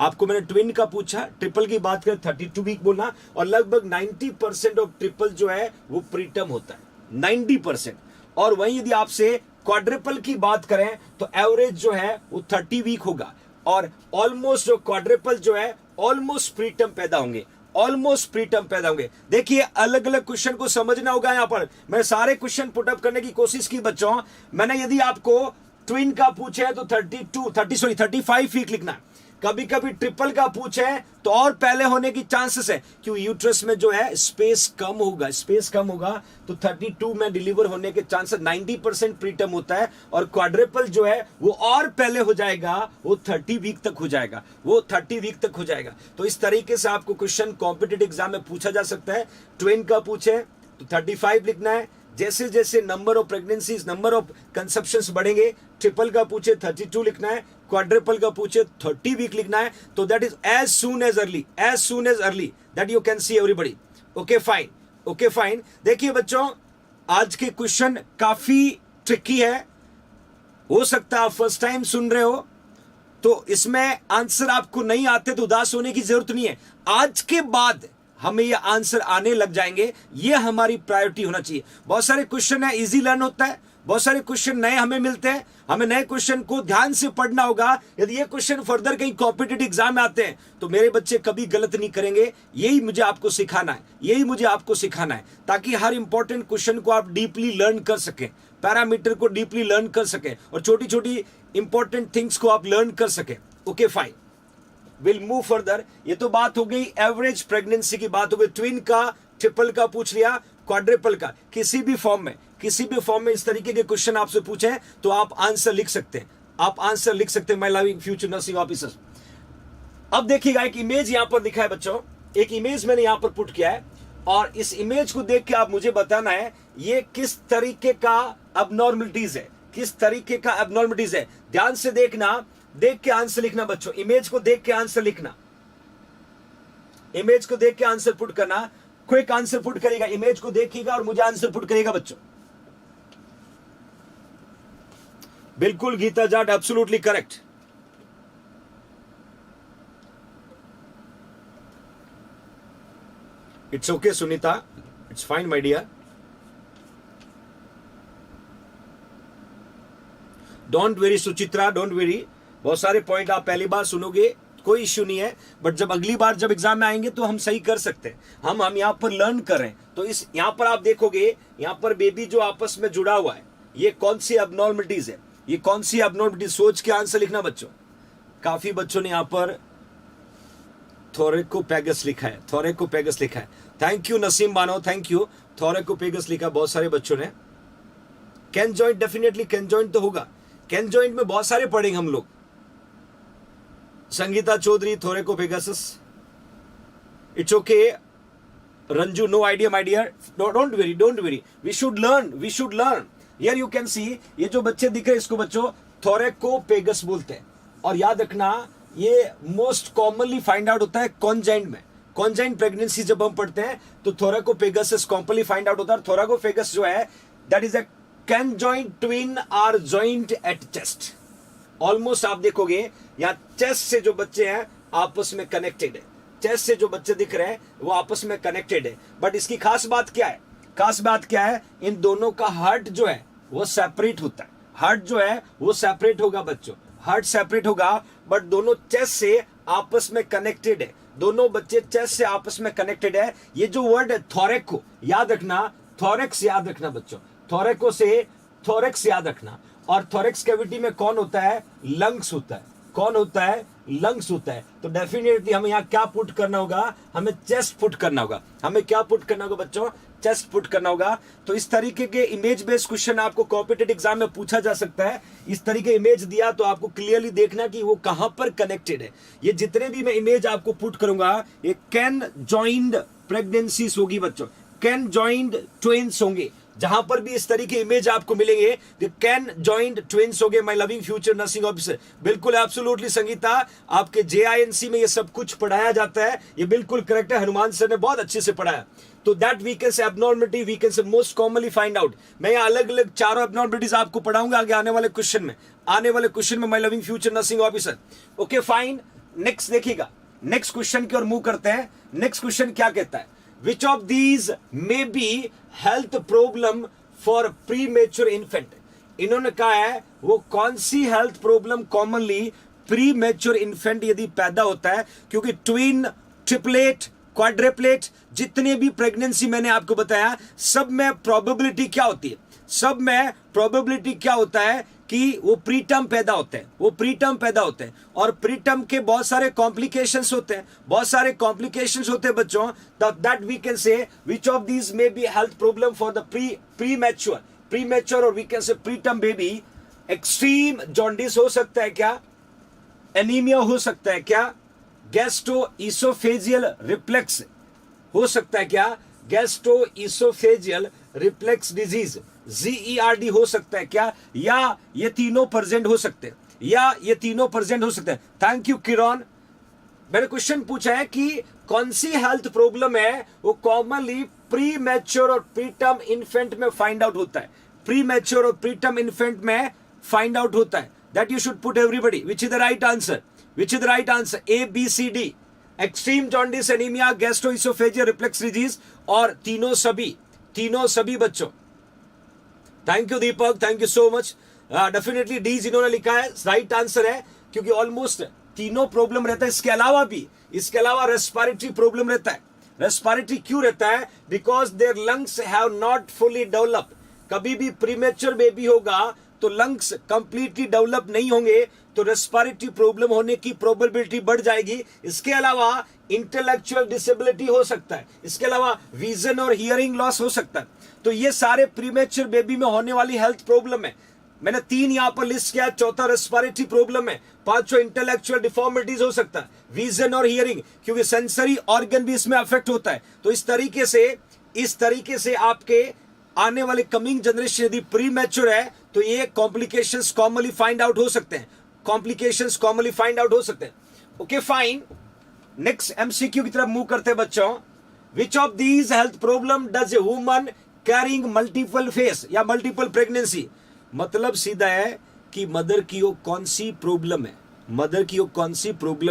आपको मैंने ट्विन का पूछा, ट्रिपल की बात करें 32 वीक बोलना, और लगभग 90% ऑफ ट्रिपल जो है वो प्रीटर्म होता है, 90%। और वहीं यदि आपसे क्वाड्रिपल की बात करें तो एवरेज जो है वो 30 वीक होगा, और ऑलमोस्ट जो क्वाड्रिपल जो है ऑलमोस्ट प्रीटर्म पैदा होंगे, ऑलमोस्ट प्रीटर्म पैदा होंगे। देखिए अलग अलग क्वेश्चन को समझना होगा। यहां पर मैं सारे क्वेश्चन पुटअप करने की कोशिश की बच्चों। मैंने यदि आपको ट्विन का पूछे तो 35 वीक लिखना है। कभी कभी ट्रिपल का पूछे तो और पहले होने की चांसेस है, क्योंकि यूट्रस में जो है स्पेस कम होगा, स्पेस कम होगा तो 32 में डिलीवर होने के चांसेस 90% प्रीटर्म होता है, और क्वाड्रिपल जो है वो और पहले हो जाएगा, वो 30 वीक तक हो जाएगा, वो 30 वीक तक हो जाएगा। तो इस तरीके से आपको क्वेश्चन कॉम्पिटिटिव एग्जाम में पूछा जा सकता है। ट्विन का पूछे तो 35 लिखना है, जैसे जैसे number of pregnancies, number of conceptions बढ़ेंगे। ट्रिपल का पूछे 32 लिखना है, क्वाड्रिपल का पूछे 30 वीक लिखना है। तो that is as soon as early that you can see everybody. Okay fine, okay fine. देखिए बच्चों आज के क्वेश्चन काफी ट्रिकी है, हो सकता है आप फर्स्ट टाइम सुन रहे हो तो इसमें आंसर आपको नहीं आते तो उदास होने की जरूरत नहीं है। आज के बाद हमें ये आंसर आने लग जाएंगे, ये हमारी प्रायोरिटी होना चाहिए। बहुत सारे क्वेश्चन है इजी लर्न होता है, बहुत सारे क्वेश्चन नए हमें मिलते हैं, हमें नए क्वेश्चन को ध्यान से पढ़ना होगा। यदि ये क्वेश्चन फर्दर कहीं कॉम्पिटिटिव एग्जाम में आते हैं तो मेरे बच्चे कभी गलत नहीं करेंगे। यही मुझे आपको सिखाना है, यही मुझे आपको सिखाना है, ताकि हर इंपॉर्टेंट क्वेश्चन को आप डीपली लर्न कर सकें, पैरामीटर को डीपली लर्न कर सकें, और छोटी छोटी इंपॉर्टेंट थिंग्स को आप लर्न कर सकें। Okay fine, will move further. ये तो बात हो गई एवरेज प्रेगनेंसी की, बात हो गई ट्विन का, ट्रिपल का पूछ लिया, क्वाड्रिपल का। किसी भी फॉर्म में इस तरीके के क्वेश्चन आपसे पूछे तो आप आंसर लिख सकते हैं, आप आंसर लिख सकते हैं my loving future nursing officers. अब देखिएगा एक इमेज यहां पर दिखा है बच्चों, एक इमेज मैंने यहां पर पुट किया है, और इस इमेज को देख के आप मुझे बताना है ये किस तरीके का अबनॉर्मलिटीज है, किस तरीके का अबनॉर्मलिटीज है। ध्यान से देखना, देख के आंसर लिखना बच्चों, इमेज को देख के आंसर लिखना, इमेज को देख के आंसर पुट करना। क्विक आंसर पुट करेगा, इमेज को देखिएगा और मुझे आंसर पुट करेगा बच्चों। बिल्कुल Gita Jat, absolutely correct. It's okay Sunita, it's fine my dear. Don't worry Suchitra, don't worry. बहुत सारे पॉइंट आप पहली बार सुनोगे, कोई इश्यू नहीं है, बट जब अगली बार जब एग्जाम में आएंगे तो हम सही कर सकते हैं। हम यहाँ पर लर्न कर रहे हैं। तो इस यहाँ पर आप देखोगे, यहाँ पर बेबी जो आपस में जुड़ा हुआ है, ये कौन सी अबनॉर्मलिटीज है, ये कौन सी अबनॉर्मलिटीज, सोच के आंसर लिखना बच्चों। काफी बच्चों ने यहाँ पर थोरेकोपेगस लिखा है, थोरेकोपेगस लिखा है। Thank you Naseem Bano, thank you. Thoracopagus लिखा बहुत सारे बच्चों ने। Conjoined, definitely conjoined तो होगा, कैन जॉइंट में बहुत सारे पढ़ेंगे हम लोग। Sangeeta Chaudhary, thoracopagus, it's okay. Ranju, no idea my dear, don't worry, we should learn. Here you can see, ये जो बच्चे दिख रहे हैं इसको बच्चों थोरेकोपेगस बोलते हैं। और याद रखना ये मोस्ट कॉमनली फाइंड आउट होता है कॉन्जाइंट में। कॉन्जाइंट प्रेगनेंसी जब हम पढ़ते हैं तो थोरेकोपेगस कॉमनली फाइंड आउट होता है। थोरेकोपेगस जो है that is a conjoined twin are joint at chest। Almost आप देखोगे यहाँ चेस्ट से जो बच्चे हैं आपस में कनेक्टेड है, चेस्ट से जो बच्चे दिख रहे हैं वो आपस में कनेक्टेड है। बट इसकी खास बात क्या है, खास बात क्या है, इन दोनों का हार्ट जो है वो सेपरेट होता है, हार्ट जो है वो सेपरेट होगा बच्चों, हार्ट सेपरेट होगा, बट दोनों चेस्ट से आपस में कनेक्टेड है, दोनों बच्चे चेस्ट से आपस में कनेक्टेड है। ये जो वर्ड है थोरेको, याद रखना, थोरेक्स याद रखना बच्चों, थोरेको से थोरेक्स याद रखना। और थोरेक्स कैविटी में कौन होता है, लंग्स होता है, कौन होता है, लंग्स होता है। तो डेफिनेटली हमें यहाँ क्या पुट करना होगा, हमें चेस्ट पुट करना होगा, हमें क्या पुट करना होगा बच्चों, चेस्ट पुट करना होगा। तो इस तरीके के इमेज बेस्ड क्वेश्चन आपको कॉम्पिटिटिव एग्जाम में पूछा जा सकता है। इस तरीके इमेज दिया तो आपको क्लियरली देखना कि वो कहां पर कनेक्टेड है। ये जितने भी मैं इमेज आपको पुट करूंगा ये कैन जॉइंड प्रेगनेंसीज होगी बच्चों, कैन जॉइंड ट्विंस होंगे। जहां पर भी इस तरीके इमेज आपको मिलेंगे, द कैन जॉइंट ट्विंस हो गए my loving future nursing officer. बिल्कुल एब्सोल्युटली संगीता, आपके JINC में ये सब कुछ पढ़ाया जाता है, ये बिल्कुल करेक्ट है, हनुमान सर ने बहुत अच्छे से पढ़ाया। तो that we can say abnormality we can say most commonly find out. मैं यहाँ अलग अलग चारों एब्नॉर्मलिटीज आपको पढ़ाऊंगा आगे आने वाले क्वेश्चन में, my loving future nursing officer. Okay fine, next देखिएगा, नेक्स्ट क्वेश्चन की ओर मूव करते हैं। नेक्स्ट क्वेश्चन क्या कहता है, which of these may be health problem for premature infant. इन्होंने कहा है वो कौन सी health problem commonly premature infant यदि पैदा होता है, क्योंकि ट्विन, ट्रिपलेट, क्वाड्रेपलेट, जितने भी प्रेगनेंसी मैंने आपको बताया, सब में प्रोबेबिलिटी क्या होती है, सब में प्रोबेबिलिटी क्या होता है कि वो प्रीटर्म पैदा होते हैं, वो प्रीटर्म पैदा होते हैं, और प्रीटर्म के बहुत सारे कॉम्प्लिकेशंस होते हैं, बहुत सारे कॉम्प्लिकेशंस होते हैं बच्चों। That we can say which of these may be health problem for the premature और we can say preterm baby. Extreme jaundice हो सकता है क्या, एनीमिया हो सकता है क्या, गैस्ट्रोइसोफेजियल रिफ्लेक्स हो सकता है क्या, गैस्ट्रोइसोफेजियल रिफ्लेक्स डिजीज GERD हो सकता है क्या, या ये तीनों प्रेजेंट हो सकते हैं, थैंक यू किरण। मैंने क्वेश्चन पूछा है कि कौन सी हेल्थ प्रॉब्लम है वो कॉमनली प्री मैच्योर और प्रीटर्म इन्फेंट में फाइंड आउट होता है, प्री मैच्योर और प्रीटर्म इन्फेंट में फाइंड आउट होता है। That you should put everybody, which is the right answer, ABCD, extreme jaundice, anaemia, gastro-oesophageal reflex disease, और तीनों सभी बच्चों। Thank you Deepak, thank you so much. Definitely D जिन्होंने लिखा है राइट आंसर है, क्योंकि ऑलमोस्ट तीनों प्रॉब्लम रहता है। इसके अलावा रेस्पिरेटरी प्रॉब्लम रहता है। रेस्पिरेटरी क्यों रहता है, because their lungs have not fully developed. कभी भी प्रीमेच्योर बेबी होगा तो लंग्स कंप्लीटली डेवलप नहीं होंगे, तो रेस्पिरेटरी प्रॉब्लम होने की प्रोबेबिलिटी बढ़ जाएगी। इसके अलावा इंटेलेक्चुअल डिसेबिलिटी हो सकता है, इसके अलावा विजन और हियरिंग लॉस हो सकता है। तो ये सारे प्रीमेच्योर बेबी में होने वाली हेल्थ प्रॉब्लम है। मैंने 3 यहां पर लिस्ट किया, चौथा रेस्पिरेटरी प्रॉब्लम है, 5वां इंटेलेक्चुअल डिफॉर्मिटीज हो सकता है, विजन और हियरिंग, क्योंकि सेंसरी ऑर्गन भी इसमें अफेक्ट होता है। तो इस तरीके से आपके आने वाले कमिंग जनरेशन यदि प्रीमेच्योर है तो ये कॉम्प्लिकेशंस कॉमनली फाइंड आउट हो सकते हैं, ओके फाइन। नेक्स्ट MCQ की तरफ मूव करते हैं बच्चों। विच of these health problem does a woman carrying multiple face या मल्टीपल प्रेगनेंसी। मतलब सीधा है कि मदर की वो कौन सी प्रॉब्लम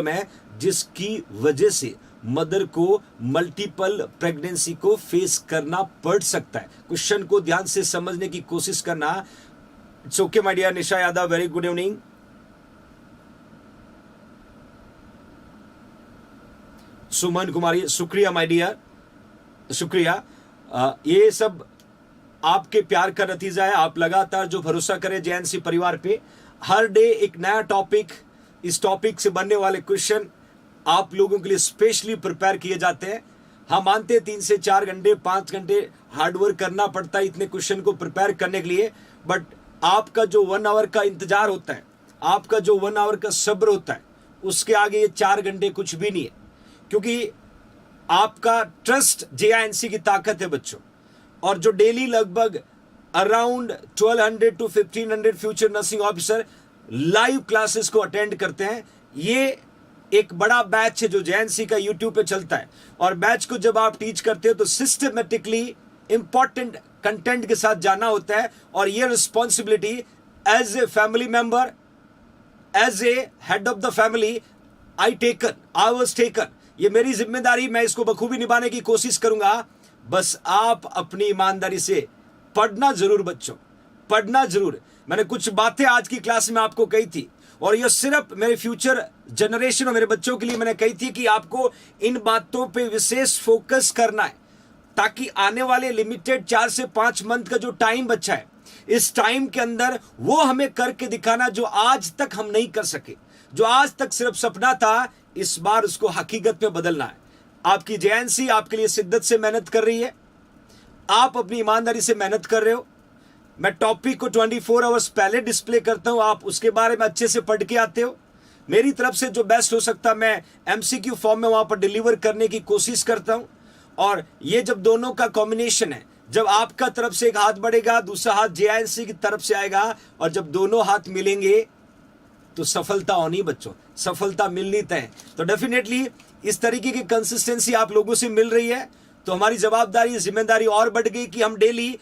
है जिसकी वजह से मदर को मल्टीपल प्रेगनेंसी को फेस करना पड़ सकता है। क्वेश्चन को ध्यान से समझने की कोशिश करना। It's okay my dear Nisha Yadav, very good evening. Suman Kumari, शुक्रिया माय डियर, शुक्रिया। ये सब आपके प्यार का नतीजा है। आप लगातार जो भरोसा करें JNC परिवार पे, हर डे एक नया टॉपिक, इस टॉपिक से बनने वाले क्वेश्चन आप लोगों के लिए स्पेशली प्रिपेयर किए जाते हैं। हम मानते हैं 3 से 4 घंटे 5 घंटे हार्डवर्क करना पड़ता है इतने क्वेश्चन को प्रिपेयर करने के लिए, बट आपका जो 1 आवर का इंतजार होता है, आपका जो 1 आवर का सब्र होता है, उसके आगे ये 4 घंटे कुछ भी नहीं है, क्योंकि आपका ट्रस्ट JINC की ताकत है बच्चों। और जो डेली लगभग around 1200 to 1500 future nursing officer live classes को अटेंड करते हैं, ये एक बड़ा बैच है जो JNC का YouTube पे चलता है। और बैच को जब आप टीच करते हो तो सिस्टमेटिकली इंपॉर्टेंट कंटेंट के साथ जाना होता है, और ये responsibility as a family member, as a head of the family I was taken. ये मेरी जिम्मेदारी, मैं इसको बखूबी निभाने की कोशिश करूंगा। बस आप अपनी ईमानदारी से पढ़ना जरूर बच्चों, पढ़ना जरूर। मैंने कुछ बातें आज की क्लास में आपको कही थी, और ये सिर्फ मेरे फ्यूचर जनरेशन और मेरे बच्चों के लिए मैंने कही थी कि आपको इन बातों पे विशेष फोकस करना है, ताकि आने वाले लिमिटेड 4 से 5 मंथ का जो टाइम बचा है, इस टाइम के अंदर वो हमें करके दिखाना जो आज तक हम नहीं कर सके, जो आज तक सिर्फ सपना था, इस बार उसको हकीकत में बदलना है। आपकी JNC आपके लिए शिद्दत से मेहनत कर रही है, आप अपनी ईमानदारी से मेहनत कर रहे हो। मैं टॉपिक को 24 आवर्स पहले डिस्प्ले करता हूं, आप उसके बारे में अच्छे से पढ़ के आते हो। मेरी तरफ से जो बेस्ट हो सकता है मैं MCQ फॉर्म में वहां पर डिलीवर करने की कोशिश करता हूं। और ये जब दोनों का कॉम्बिनेशन है, जब आपका तरफ से एक हाथ बढ़ेगा, दूसरा हाथ जेआईएनसी की तरफ से आएगा, और जब दोनों हाथ मिलेंगे तो सफलता होनी बच्चों, सफलता मिलनी तय। तो डेफिनेटली इस तरीके की कंसिस्टेंसी आप लोगों से मिल रही है, तो हमारी जवाबदारी, जिम्मेदारी और बढ़ गई कि हम डेली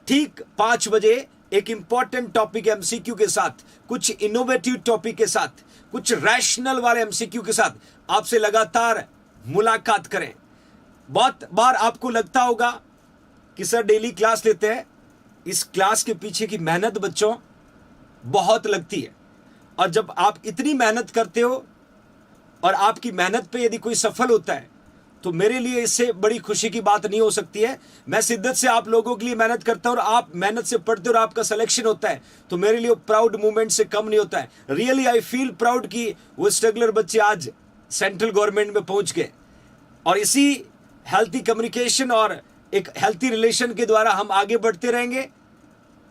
ठीक 5 बजे एक इंपॉर्टेंट टॉपिक एमसीक्यू के साथ, कुछ इनोवेटिव टॉपिक के साथ, कुछ रैशनल वाले एमसीक्यू के साथ आपसे लगातार मुलाकात करें। बहुत बार आपको लगता होगा कि सर डेली क्लास लेते हैं, इस क्लास के पीछे की मेहनत बच्चों बहुत लगती है, और जब आप इतनी मेहनत करते हो और आपकी मेहनत पे यदि कोई सफल होता है तो मेरे लिए इससे बड़ी खुशी की बात नहीं हो सकती है। मैं शिद्दत से आप लोगों के लिए मेहनत करता हूं और आप मेहनत से पढ़ते हो और आपका सिलेक्शन होता है, तो मेरे लिए प्राउड मूवमेंट से कम नहीं होता है। रियली आई फील प्राउड कि वो स्ट्रगलर बच्चे आज सेंट्रल गवर्नमेंट में पहुंच गए, और इसी हेल्थी कम्युनिकेशन और एक हेल्थी रिलेशन के द्वारा हम आगे बढ़ते रहेंगे।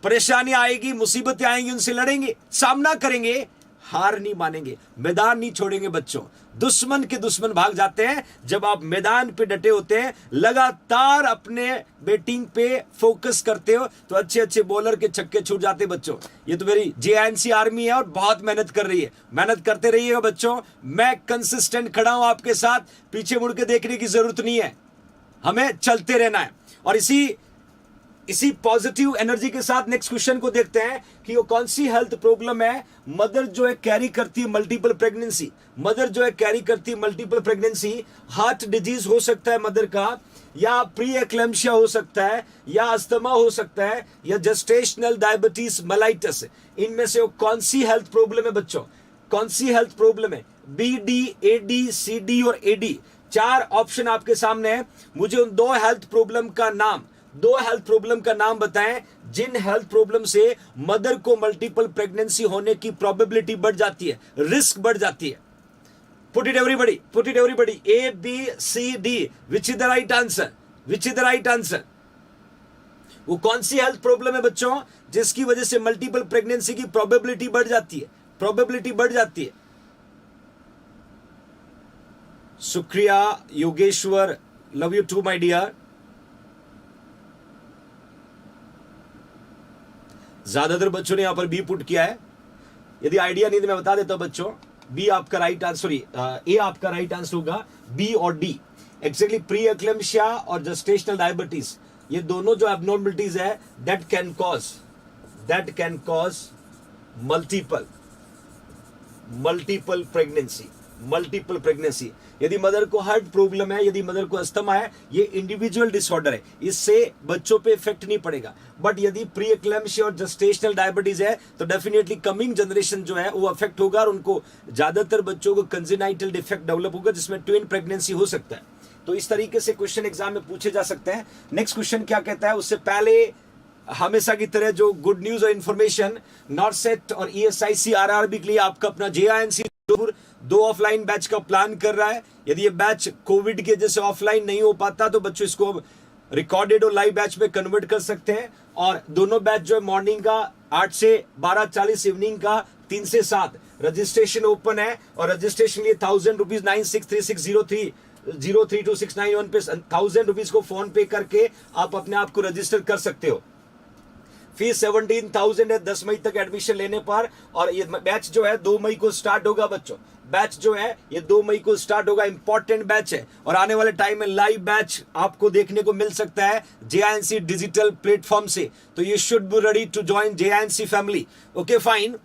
परेशानी आएगी, मुसीबतें आएंगी, उनसे लड़ेंगे, सामना करेंगे, हार नहीं मानेंगे, मैदान नहीं छोड़ेंगे बच्चों। दुश्मन के दुश्मन भाग जाते हैं जब आप मैदान पे डटे होते हैं, लगातार अपने बैटिंग पे फोकस करते हो, तो अच्छे अच्छे बॉलर के छक्के छूट जाते बच्चों। ये तो मेरी जेएनसी आर्मी है और बहुत मेहनत कर रही है, मेहनत करते रहिएगा बच्चों। मैं कंसिस्टेंट खड़ा हूं आपके साथ, पीछे मुड़ के देखने की जरूरत नहीं है, हमें चलते रहना है। और इसी पॉजिटिव एनर्जी के साथ नेक्स्ट क्वेश्चन को देखते हैं कि वो कौन सी हेल्थ प्रॉब्लम है मदर जो है कैरी करती है मल्टीपल प्रेगनेंसी। मदर जो है कैरी करती है मल्टीपल प्रेगनेंसी। हार्ट डिजीज हो सकता है मदर का, या प्री एक्लेम्शिया हो सकता है, या अस्थमा हो सकता है, या जेस्टेशनल डायबिटीज मेलाइटस। इनमें से वो कौन सी हेल्थ प्रॉब्लम है बच्चों, कौन सी हेल्थ प्रॉब्लम है? बी, डी, ए, डी, सी, डी और ए, डी, 4 ऑप्शन आपके सामने है। मुझे उन 2 हेल्थ प्रॉब्लम का नाम बताएं जिन हेल्थ प्रॉब्लम से मदर को मल्टीपल प्रेगनेंसी होने की प्रोबेबिलिटी बढ़ जाती है, रिस्क बढ़ जाती है। Put it everybody, A, B, C, D, which is the right answer? वो कौन सी हेल्थ प्रॉब्लम है बच्चों जिसकी वजह से मल्टीपल प्रेगनेंसी की प्रोबेबिलिटी बढ़ जाती है? शुक्रिया Yogeshwar, love you too my dear. ज्यादातर बच्चों ने यहां पर बी पुट किया है। यदि आइडिया नहीं तो मैं बता देता हूं बच्चों, बी आपका राइट आंसर, ए आपका राइट आंसर होगा, बी और डी एक्जैक्टली। प्री एक्लेम्शिया और जेस्टेशनल डायबिटीज, ये दोनों जो एबनॉर्मलिटीज है that can cause multiple pregnancy. यदि मदर को हार्ट प्रॉब्लम है, यदि मदर को अस्थमा है, ये इंडिविजुअल डिसऑर्डर है, इससे बच्चों पे इफेक्ट नहीं पड़ेगा। बट यदि प्री एक्लेम्शिया और जेस्टेशनल डायबिटीज है तो डेफिनेटली कमिंग जनरेशन जो है वो अफेक्ट होगा, और उनको ज्यादातर बच्चों को कंजेनाइटल डिफेक्ट डेवलप होगा जिसमें ट्विन प्रेगनेंसी हो सकता है। तो इस तरीके से क्वेश्चन एग्जाम में पूछे जा सकते हैं। नेक्स्ट क्वेश्चन क्या कहता है, उससे पहले हमेशा की तरह जो गुड न्यूज और इन्फॉर्मेशन, नॉर्थ सेट और ईएसआईसी आरआरबी के लिए आपका अपना जेआईएनसी 2 ऑफलाइन बैच का प्लान कर रहा है। यदि ये बैच कोविड के जैसे ऑफलाइन नहीं हो पाता तो बच्चों इसको रिकॉर्डेड और लाइव बैच में कन्वर्ट कर सकते हैं। और दोनों बैच जो है मॉर्निंग का 8 से 12:40, इवनिंग का 3 से 7। रजिस्ट्रेशन ओपन है, और रजिस्ट्रेशन लिए 1000 रुपीज 963603026991 पे 1000 रुपीज को फोन पे करके आप अपने आप को रजिस्टर कर सकते हो। फीस 17,000 है 10 मई तक एडमिशन लेने पर। और ये बैच जो है 2 मई को स्टार्ट होगा बच्चों। बैच जो है ये 2 मई को स्टार्ट होगा, इंपॉर्टेंट बैच है, और आने वाले टाइम में लाइव बैच आपको देखने को मिल सकता है जेआईएनसी डिजिटल प्लेटफॉर्म से। तो you should be ready to join JINC family. Okay fine,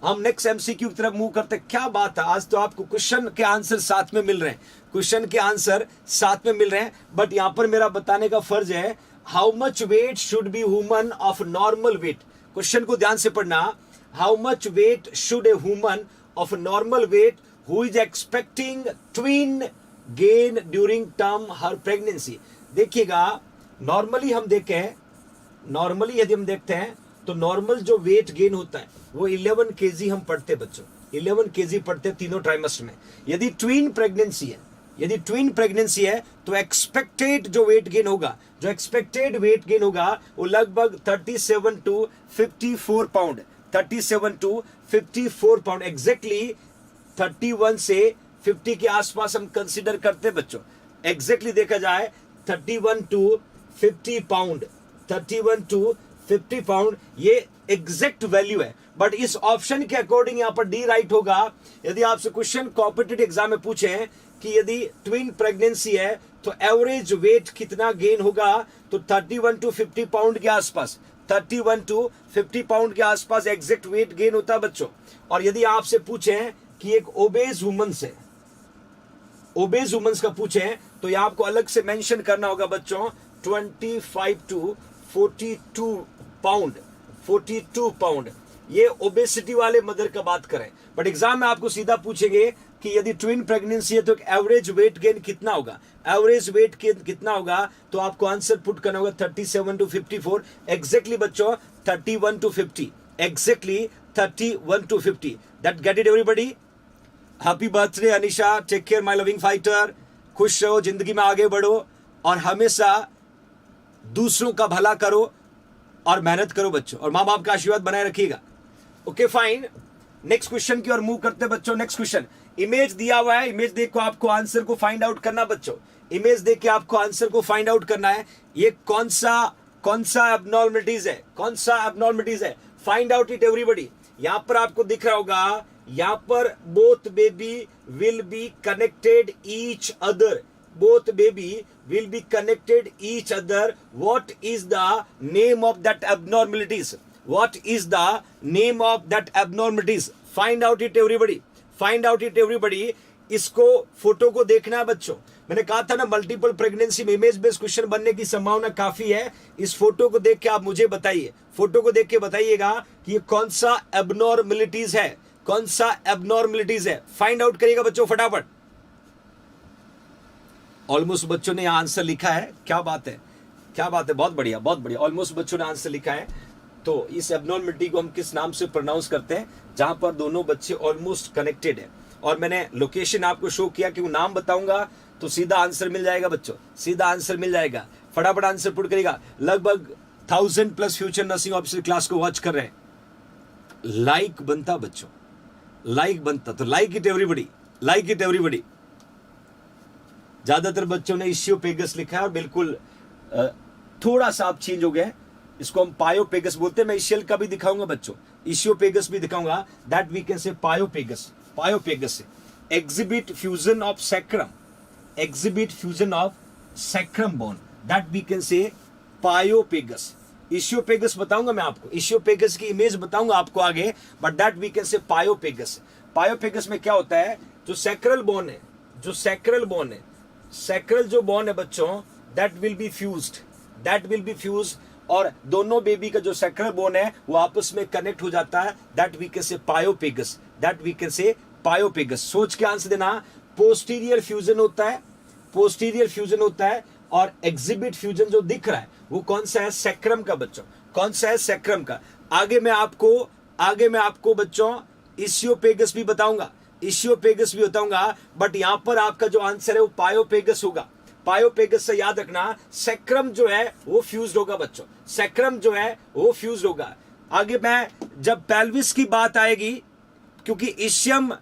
हम नेक्स्ट एमसीक्यू की तरफ मूव करते हैं। क्या बात है, आज तो आपको क्वेश्चन के आंसर साथ में मिल रहे हैं, बट यहां पर मेरा बताने का फर्ज है, how much weight should be human of normal weight. Question को ध्यान से पढ़ना, how much weight should a human of normal weight who is expecting twin gain during term her pregnancy. देखिएगा, नॉर्मली यदि हम देखते हैं तो नॉर्मल जो वेट गेन होता है वो 11 kg हम पढ़ते बच्चों, 11 kg पढ़ते तीनों ट्राइमेस्टर में। यदि ट्विन प्रेगनेंसी है तो एक्सपेक्टेड जो वेट गेन होगा वो लगभग 37 to 54 pound, 37 to 54 pound, exactly 31 से 50 के आसपास हम कंसीडर करते हैं बच्चों। एग्जैक्टली देखा जाए 31 to 50 पाउंड, 31 to 50 पाउंड, ये एग्जैक्ट वैल्यू है। बट इस ऑप्शन के अकॉर्डिंग यहां पर डी राइट होगा। यदि आपसे क्वेश्चन कॉम्पिटिटिव एग्जाम में पूछे कि यदि ट्विन प्रेगनेंसी है तो एवरेज वेट कितना गेन होगा, तो 31 to 50 पाउंड के आसपास, 31 to 50 पाउंड के आसपास एग्जैक्ट वेट गेन होता है बच्चों। और यदि आपसे पूछे कि एक ओबेज वुमन से, ओबेज वुमन्स का पूछे तो यह आपको अलग से मेंशन करना होगा बच्चों, 25 to 42 पाउंड, 42 पाउंड। ये ओबेसिटी वाले मदर का बात करें। बट एग्जाम में आपको सीधा पूछेंगे कि यदि ट्विन प्रेगनेंसी है तो एवरेज वेट गेन कितना होगा, एवरेज वेट गेन कितना होगा, तो आपको आंसर पुट करना होगा 37 to 54। एग्जैक्टली बच्चों 31 to 50, exactly 31 to 50। That get it everybody. Happy birthday Anisha, take care my loving fighter. खुश रहो, जिंदगी में आगे बढ़ो और हमेशा दूसरों का भला करो और मेहनत करो बच्चों, और माँ बाप का आशीर्वाद बनाए रखिएगा। ओके फाइन, नेक्स्ट क्वेश्चन की ओर मूव करते हैं बच्चों। नेक्स्ट क्वेश्चन, इमेज दिया हुआ है, इमेज देख को आपको आंसर को फाइंड आउट करना बच्चों, इमेज देख के आपको आंसर को फाइंड आउट करना है। ये कौन सा एब्नॉर्मलिटीज है, कौन सा एब्नॉर्मलिटीज है, फाइंड आउट इट एवरीबॉडी। यहां पर आपको दिख रहा होगा, यहां पर both baby will be connected each other, both baby will be connected each other. What is the name of that abnormalities? What is the name of that abnormalities? Find out it everybody, find out it everybody। इसको फोटो को देखना है बच्चों। मैंने कहा था ना, मल्टीपल प्रेगनेंसी में इमेज बेस्ड क्वेश्चन बनने की संभावना काफी है। इस फोटो को देख के आप मुझे बताइए, फोटो को देख के बताइएगा कि ये कौन सा एबनॉर्मलिटीज है, कौन सा एबनॉर्मलिटीज है। फाइंड आउट करिएगा बच्चों फटाफट। ऑलमोस्ट बच्चों ने आंसर लिखा है, क्या बात है, क्या बात है, बहुत बढ़िया, बहुत बढ़िया। ऑलमोस्ट बच्चों ने आंसर लिखा है। तो इस एबनॉर्मलिटी को हम किस नाम से प्रोनाउंस करते हैं, जहां पर दोनों बच्चे ऑलमोस्ट कनेक्टेड है। और मैंने लोकेशन आपको शो किया कि वो नाम बताऊंगा तो सीधा आंसर मिल जाएगा बच्चों, सीधा आंसर मिल जाएगा। फटाफट आंसर पुट करेगा। लगभग 1000+ फ्यूचर नर्सिंग ऑफिसर क्लास को वॉच कर रहे हैं। लाइक बनता बच्चों, लाइक बनता, तो like it everybody, like it everybody. ज्यादातर बच्चों ने इशियोपेगस लिखा है और बिल्कुल थोड़ा सा आप चेंज हो गया है, इसको हम पायोपेगस बोलते हैं। मैं इशियल का भी दिखाऊंगा बच्चों, इशियोपेगस भी दिखाऊंगा। That we can say pygopagus, pygopagus से exhibit fusion of sacrum, exhibit fusion of sacrum bone, that we can say pygopagus. इशियोपेगस बताऊंगा मैं आपको, इशियोपेगस की इमेज बताऊंगा आपको आगे, but that we can say pygopagus. पायोपेगस में क्या होता है, जो सैक्रल बोन है, जो सैक्रल बोन है, सैक्रल जो बोन है बच्चों, that will be fused, that will be fuse, और दोनों बेबी का जो सैक्रल बोन है वो आपस में कनेक्ट हो जाता है। That we can say पायोपेगस, that we can say पायोपेगस। सोच के आंसर देना। पोस्टीरियर फ्यूजन होता है, पोस्टीरियर फ्यूजन होता है, और एग्जिबिट फ्यूजन जो दिख रहा है वो कौन सा है, सैक्रम का बच्चों, कौन सा है, सैक्रम का। आगे मैं आपको बच्चों इशियोपेगस भी बताऊंगा, इशियोपेगस भी बताऊंगा, बट यहां पर आपका जो आंसर है वो पायोपेगस होगा। पायोपेगस से याद रखना, सैक्रम जो है वो फ्यूज्ड होगा बच्चों, सैक्रम जो है वो फ्यूज्ड होगा। आगे मैं जब पेल्विस की बात आएगी, क्योंकि ischium,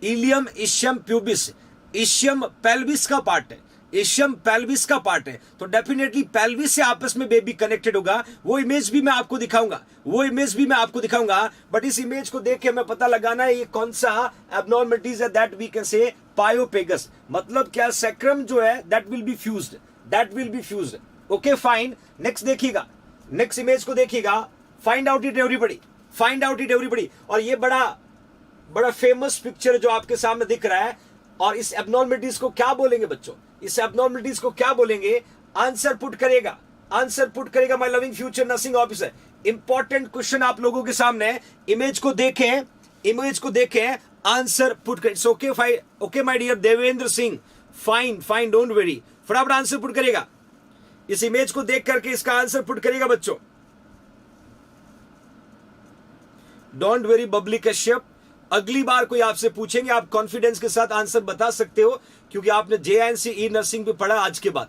ilium, ischium pubis, ischium pelvis का पार्ट है, इशियम पेल्विस का पार्ट है, तो डेफिनेटली पेल्विस से आपस में बेबी कनेक्टेड होगा। वो इमेज भी मैं आपको दिखाऊंगा, वो इमेज भी मैं आपको दिखाऊंगा। बट इस इमेज को देख के हमें पता लगाना है ये कौन सा एबनॉर्मलिटीज है। That we can say पायोपेगस। मतलब क्या, सैक्रम जो है that will be fused, that will be fused. Okay fine, next देखिएगा, नेक्स्ट इमेज को देखिएगा। Find out it everybody, find out it everybody. और ये बड़ा फेमस पिक्चर जो आपके सामने दिख रहा है, और इस एबनॉर्मलिटीज को क्या बोलेंगे बच्चों, इस एबनॉर्मलिटीज को क्या बोलेंगे, आंसर पुट करेगा, आंसर पुट करेगा my loving future nursing officer. Important question आप लोगों के सामने, इमेज को देखें, इमेज को देखें, आंसर पुट करें। Okay fine, okay my dear Devendra Singh, fine fine, don't worry, फटाफट आंसर पुट करेगा। इस इमेज को देख करके इसका आंसर पुट करेगा बच्चों। Don't very Babli Kashyap. अगली बार कोई आपसे पूछेंगे, आप कॉन्फिडेंस के साथ आंसर बता सकते हो, क्योंकि आपने JNC ई नर्सिंग पे पढ़ा आज के बाद।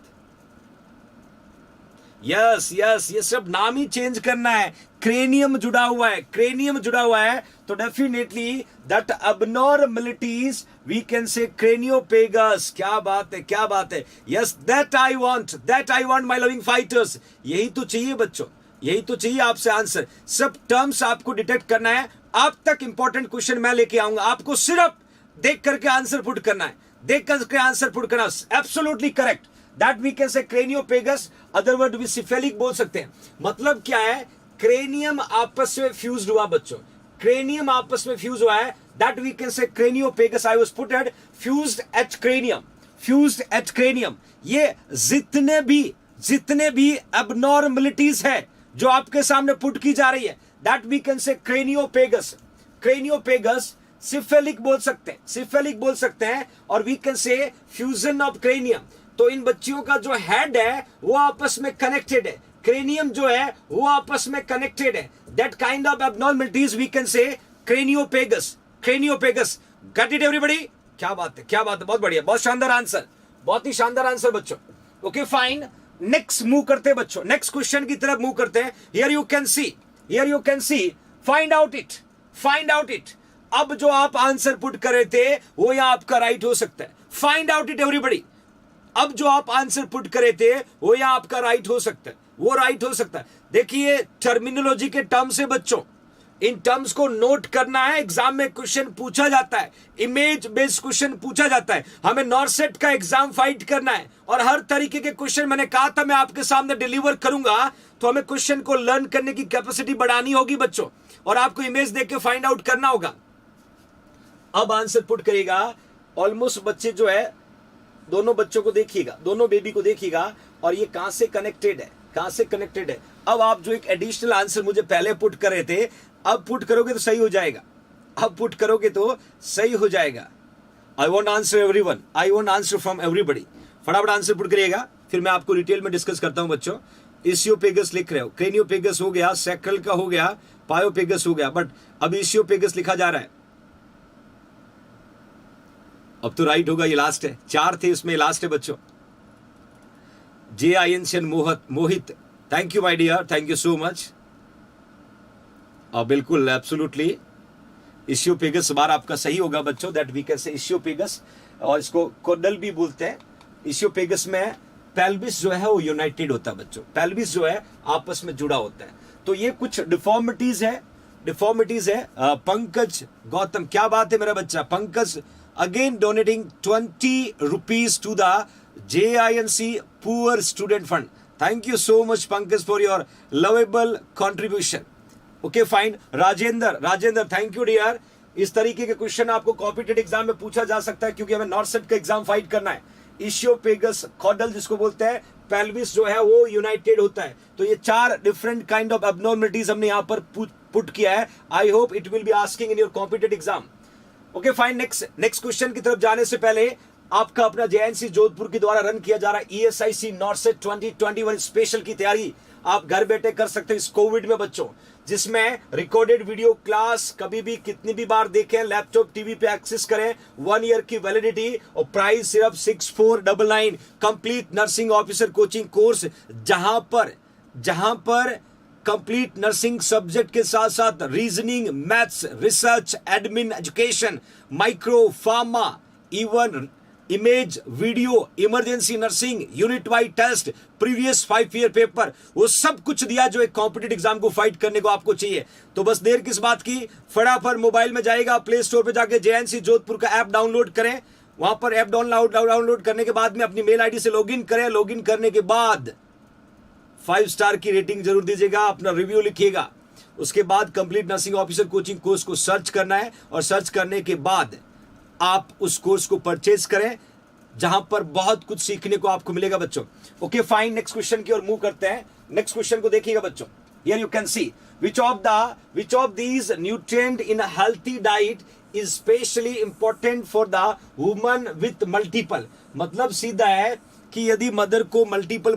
यस यस, ये सब नाम ही चेंज करना है। क्रेनियम जुड़ा हुआ है, क्रेनियम जुड़ा हुआ है, तो definitely that abnormalities we can say craniopagus. क्या बात है, क्या बात है। Yes, that I want my loving fighters. यही तो चाहिए बच्चों, यही तो चाहिए आपसे आंसर। सब टर्म्स आपको डिटेक्ट करना है। आप तक इंपॉर्टेंट क्वेश्चन मैं लेके आऊंगा, आपको सिर्फ देख करके आंसर पुट करना है, देख करके आंसर पुट करना। Absolutely correct, that we can say craniopagus, other word भी सिफेलिक बोल सकते हैं। मतलब क्या है, क्रेनियम आपस में फ्यूज्ड हुआ बच्चों, क्रेनियम आपस में फ्यूज हुआ है, that we can say craniopagus. I was putted fused at cranium, fused at cranium. ये जितने भी एबनॉर्मलिटीज है जो आपके सामने पुट की जा रही है, that we can say craniopagus. क्रेनियोपेगस cephalic बोल सकते हैं, सिफेलिक बोल सकते हैं, और we can say fusion of cranium. तो इन बच्चियों का जो हेड है वो आपस में कनेक्टेड है, क्रेनियम जो है वो आपस में कनेक्टेड है। That kind of abnormalities we can say craniopagus, craniopagus. Got it everybody? क्या बात है, क्या बात है, बहुत बढ़िया, बहुत शानदार आंसर, बहुत ही शानदार आंसर बच्चों। ओके फाइन, नेक्स्ट मूव करते हैं बच्चों, नेक्स्ट क्वेश्चन की तरफ मूव करते हैं। Here you can C, find out it. अब जो आप आंसर पुट कर रहे थे वो यहां आपका राइट हो सकता है। Find out it everybody. अब जो आप आंसर पुट करे थे वो यहां आपका राइट हो सकता है, वो राइट हो सकता है। देखिए टर्मिनोलॉजी के टर्म्स है बच्चों, इन टर्म्स को नोट करना है। एग्जाम में क्वेश्चन पूछा जाता है, इमेज बेस्ड क्वेश्चन पूछा जाता है। हमें नॉर्सेट का एग्जाम फाइट करना है, और हर तरीके के क्वेश्चन मैंने कहा था मैं आपके सामने डिलीवर करूंगा। तो हमें क्वेश्चन को लर्न करने की कैपेसिटी बढ़ानी होगी बच्चों, और आपको इमेज देख के फाइंड आउट करना होगा। अब आंसर पुट करेगा। ऑलमोस्ट बच्चे जो है, दोनों बच्चों को देखिएगा, दोनों बेबी को देखिएगा, और ये कहां से कनेक्टेड है, कहां से कनेक्टेड है। अब आप जो एक एडिशनल आंसर मुझे पहले पुट कर रहे थे, अब पुट करोगे तो सही हो जाएगा, अब पुट करोगे तो सही हो जाएगा। I want answer everyone, I want answer from everybody. फटाफट आंसर पुट करिएगा, फिर मैं आपको डिटेल में डिस्कस करता हूं बच्चों। इसियोपेगस लिख रहे हो, क्रेनियोपेगस हो गया, सैक्रल का हो गया, पायोपेगस हो गया, बट अब इसियोपेगस लिखा जा रहा है। अब तो राइट होगा, ये लास्ट है, 4 थे इसमें, लास्ट है बच्चों। JINCN Mohit, thank you my dear, thank you so much. बिल्कुल एब्सोल्युटली इसियोपेगस बार आपका सही होगा बच्चों, दैट वी कैन से इसियोपेगस, और इसको कोडल भी बोलते हैं। इसियोपेगस में पेल्विस जो है वो यूनाइटेड होता है बच्चों, पेल्विस जो है आपस में जुड़ा होता है। तो ये कुछ डिफॉर्मिटीज है, पंकज गौतम, क्या बात है मेरा बच्चा Pankaj, again donating 20 rupees to the JINC Poor Student Fund. Thank you so much Pankaj for your lovable contribution. Okay fine. Rajendra thank you dear. इस तरीके के क्वेश्चन आपको कॉम्पिटेटिव एग्जाम में पूछा जा सकता है, क्योंकि हमें नॉर्सेट का एग्जाम फाइट करना है। इशियोपेगस कॉडल जिसको बोलते हैं, पेल्विस जो है वो यूनाइटेड होता है। तो ये 4 डिफरेंट काइंड ऑफ एब्नॉर्मलिटीज हमने यहाँ पर पुट किया है। आई hope it will be asking in your competitive exam. Okay fine, next question की तरफ जाने से पहले आपका अपना JNC जोधपुर के द्वारा रन किया जा रहा है ESIC नॉर्सेट 2021 स्पेशल की तैयारी आप घर बैठे कर सकते हैं इस कोविड में बच्चों, जिसमें रिकॉर्डेड वीडियो क्लास कभी भी कितनी भी बार देखें, लैपटॉप टीवी पे एक्सेस करें, 1 ईयर की वैलिडिटी, और प्राइस सिर्फ 6499। Complete nursing officer coaching course, जहां पर कंप्लीट नर्सिंग सब्जेक्ट के साथ साथ reasoning, maths, research, admin, education, micro, pharma, even image, video, emergency nursing, unit wide test, previous 5 year paper, वो सब कुछ दिया जो एक कॉम्पिटेटिव एग्जाम को फाइट करने को आपको चाहिए। तो बस देर किस बात की, फटाफट मोबाइल में जाएगा, प्ले स्टोर पे जाके JNC जोधपुर का ऐप डाउनलोड करें। वहां पर ऐप डाउनलोड करने के बाद में अपनी मेल आईडी से लॉगिन करें। लॉगिन करने के बाद 5 स्टार की रेटिंग जरूर दीजिएगा, अपना रिव्यू लिखिएगा। उसके बाद complete nursing officer coaching course को सर्च करना है, और सर्च करने के बाद आप उस कोर्स को परचेज करें, जहां पर बहुत कुछ सीखने को आपको मिलेगा बच्चों। ओके फाइन, नेक्स्ट क्वेश्चन की ओर मूव करते हैं। नेक्स्ट क्वेश्चन को देखिएगा बच्चों। Here you can C which of these nutrient in a healthy diet is specially important for the woman with multiple। मतलब सीधा है कि यदि मदर को मल्टीपल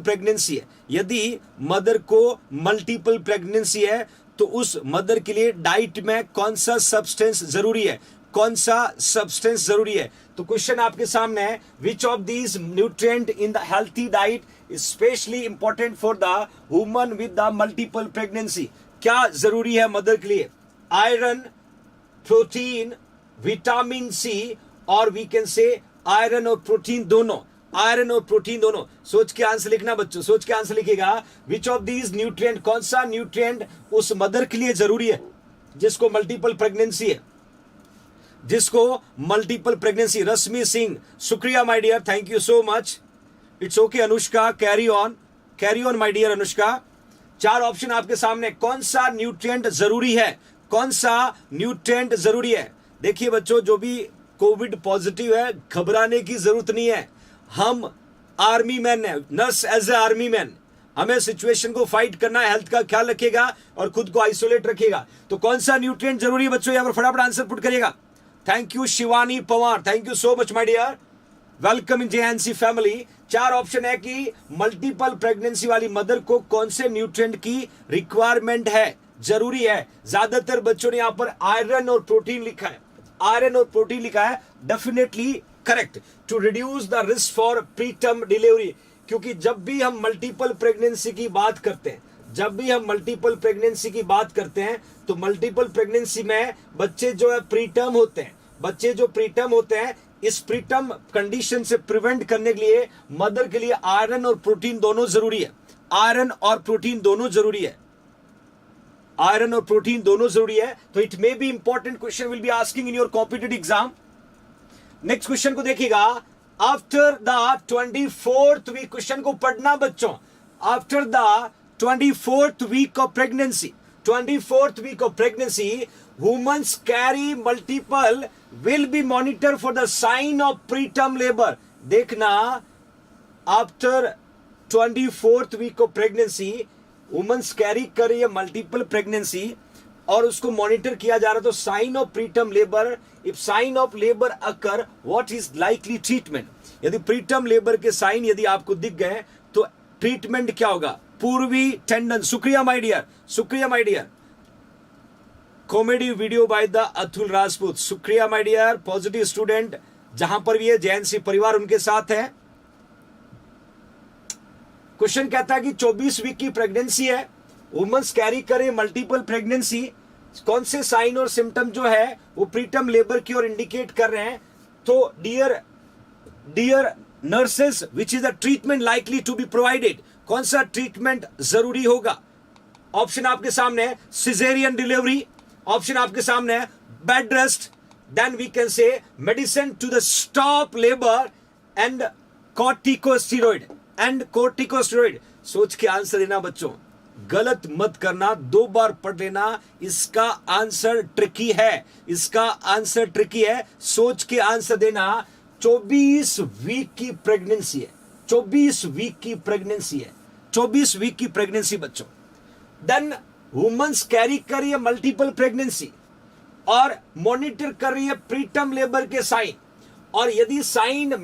प्रेगनेंसी है, तो उस मदर के लिए डाइट में कौन सा सब्सटेंस जरूरी है। कौन सा सब्सटेंस जरूरी है? तो क्वेश्चन आपके सामने है, which of these nutrient in the healthy diet is specially important for the woman with the multiple pregnancy? क्या जरूरी है मदर के लिए? आयरन, प्रोटीन, विटामिन सी, और वी कैन से आयरन और प्रोटीन दोनों। आयरन और प्रोटीन दोनों। सोच के आंसर लिखना बच्चों, सोच के आंसर लिखेगा। विच ऑफ दीज न्यूट्रिएंट, कौन सा न्यूट्रिएंट उस मदर के लिए जरूरी है जिसको मल्टीपल प्रेगनेंसी है, जिसको मल्टीपल प्रेगनेंसी। रश्मि सिंह, शुक्रिया my dear, thank you so much. It's okay Anushka, carry on my dear Anushka. 4 option आपके सामने, कौन सा न्यूट्रिएंट जरूरी है, कौन सा न्यूट्रिएंट जरूरी है? देखिए बच्चों, जो भी कोविड पॉजिटिव है, घबराने की जरूरत नहीं है। हम आर्मी मैन है, nurse as a army man, हमें सिचुएशन को फाइट करना है, हेल्थ का ख्याल रखिएगा और खुद को आइसोलेट रखिएगा। तो कौन सा न्यूट्रिएंट जरूरी है बच्चों, यहां पर फटाफट आंसर पुट करिएगा। Thank you Shivani Pawar, thank you so much my dear, welcome in JNC family. 4 option है कि मल्टीपल प्रेगनेंसी वाली मदर को कौन से न्यूट्रिएंट की रिक्वायरमेंट है, जरूरी है। ज्यादातर बच्चों ने यहां पर आयरन और प्रोटीन लिखा है, आयरन और प्रोटीन लिखा है, definitely correct, to reduce the risk for preterm delivery. क्योंकि जब भी हम मल्टीपल प्रेगनेंसी की बात करते हैं, जब भी हम मल्टीपल प्रेगनेंसी की बात करते हैं, तो मल्टीपल प्रेगनेंसी में बच्चे जो है प्रीटर्म होते हैं, बच्चे जो प्रीटर्म होते हैं, इस प्रीटर्म कंडीशन से प्रिवेंट करने के लिए मदर के लिए आयरन और प्रोटीन दोनों जरूरी है। आयरन और प्रोटीन दोनों जरूरी है, आयरन और प्रोटीन दोनों जरूरी है। तो it may be important question will be asking in your competitive exam. Next question को देखिएगा, after the 24th week, question को पढ़ना बच्चों, after the 24th week of pregnancy, 24th week of pregnancy, womens carry multiple will be monitor for the sign of preterm labour. देखना, after 24th week of pregnancy womens carry कर रही है मल्टीपल प्रेगनेंसी और उसको मॉनिटर किया जा रहा है, तो sign of preterm labour, if sign of labour occur, what is likely treatment? यदि प्रीटर्म लेबर के साइन यदि आपको दिख गए तो ट्रीटमेंट क्या होगा? पूर्वी टेंडन, शुक्रिया माय डियर, शुक्रिया my dear. Comedy video by the Atul Rajput, शुक्रिया माय डियर। पॉजिटिव स्टूडेंट जहां पर भी है, जेएनसी परिवार उनके साथ है। क्वेश्चन कहता है कि 24 वीक की प्रेगनेंसी है, वुमेन्स कैरी करे मल्टीपल प्रेगनेंसी, कौन से साइन और सिम्टम जो है वो प्रीटर्म लेबर की ओर इंडिकेट कर रहे हैं? तो dear nurses, which is the treatment likely to be provided? कौन सा ट्रीटमेंट जरूरी होगा? ऑप्शन आपके सामने है, सिजेरियन डिलीवरी, ऑप्शन आपके सामने है bed rest, then we can say medicine to the stop labour and corticosteroid and corticosteroid. सोच के आंसर देना बच्चों, गलत मत करना, 2 बार पढ़ लेना। इसका आंसर ट्रिकी है, इसका आंसर ट्रिकी है, सोच के आंसर देना। 24 वीक की प्रेगनेंसी है, 24 वीक की प्रेगनेंसी है, 24 वीक की प्रेगनेंसी बच्चों। देन वुमेन्स कैरी कर रही है मल्टीपल प्रेगनेंसी और मॉनिटर कर रही है प्रीटर्म लेबर के साइन, और यदि साइन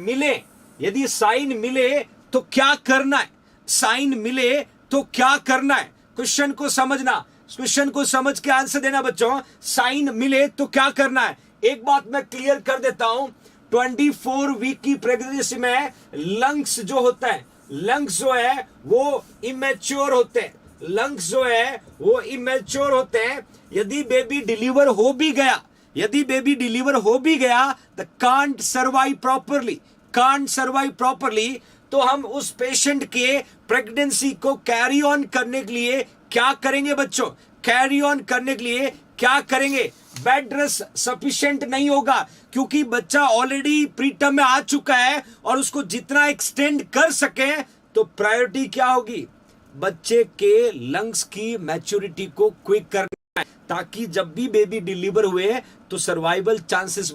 मिले तो क्या करना है? साइन मिले तो क्या करना है? क्वेश्चन को समझना, क्वेश्चन को समझ के आंसर देना बच्चों। साइन मिले तो क्या करना है? एक बात मैं क्लियर कर देता हूं, 24 वीक की प्रेगनेंसी में लंग्स जो होता है, लंग्स जो है वो इमेच्योर होते हैं, लंग्स जो है वो इमेच्योर होते हैं। यदि बेबी डिलीवर हो भी गया, यदि बेबी डिलीवर हो भी गया, द कांट सर्वाइव प्रॉपरली, तो हम उस पेशेंट के प्रेगनेंसी को कैरी ऑन करने के लिए क्या करेंगे बच्चों? कैरी ऑन करने के लिए क्या करेंगे? बेड रेस्ट सफिशिएंट नहीं होगा, क्योंकि बच्चा ऑलरेडी प्रीटर्म में आ चुका है और उसको जितना एक्सटेंड कर सके, तो प्रायोरिटी क्या होगी? बच्चे के लंग्स की मैच्योरिटी को क्विक करना है, ताकि जब भी बेबी डिलीवर हुए तो सर्वाइवल चांसेस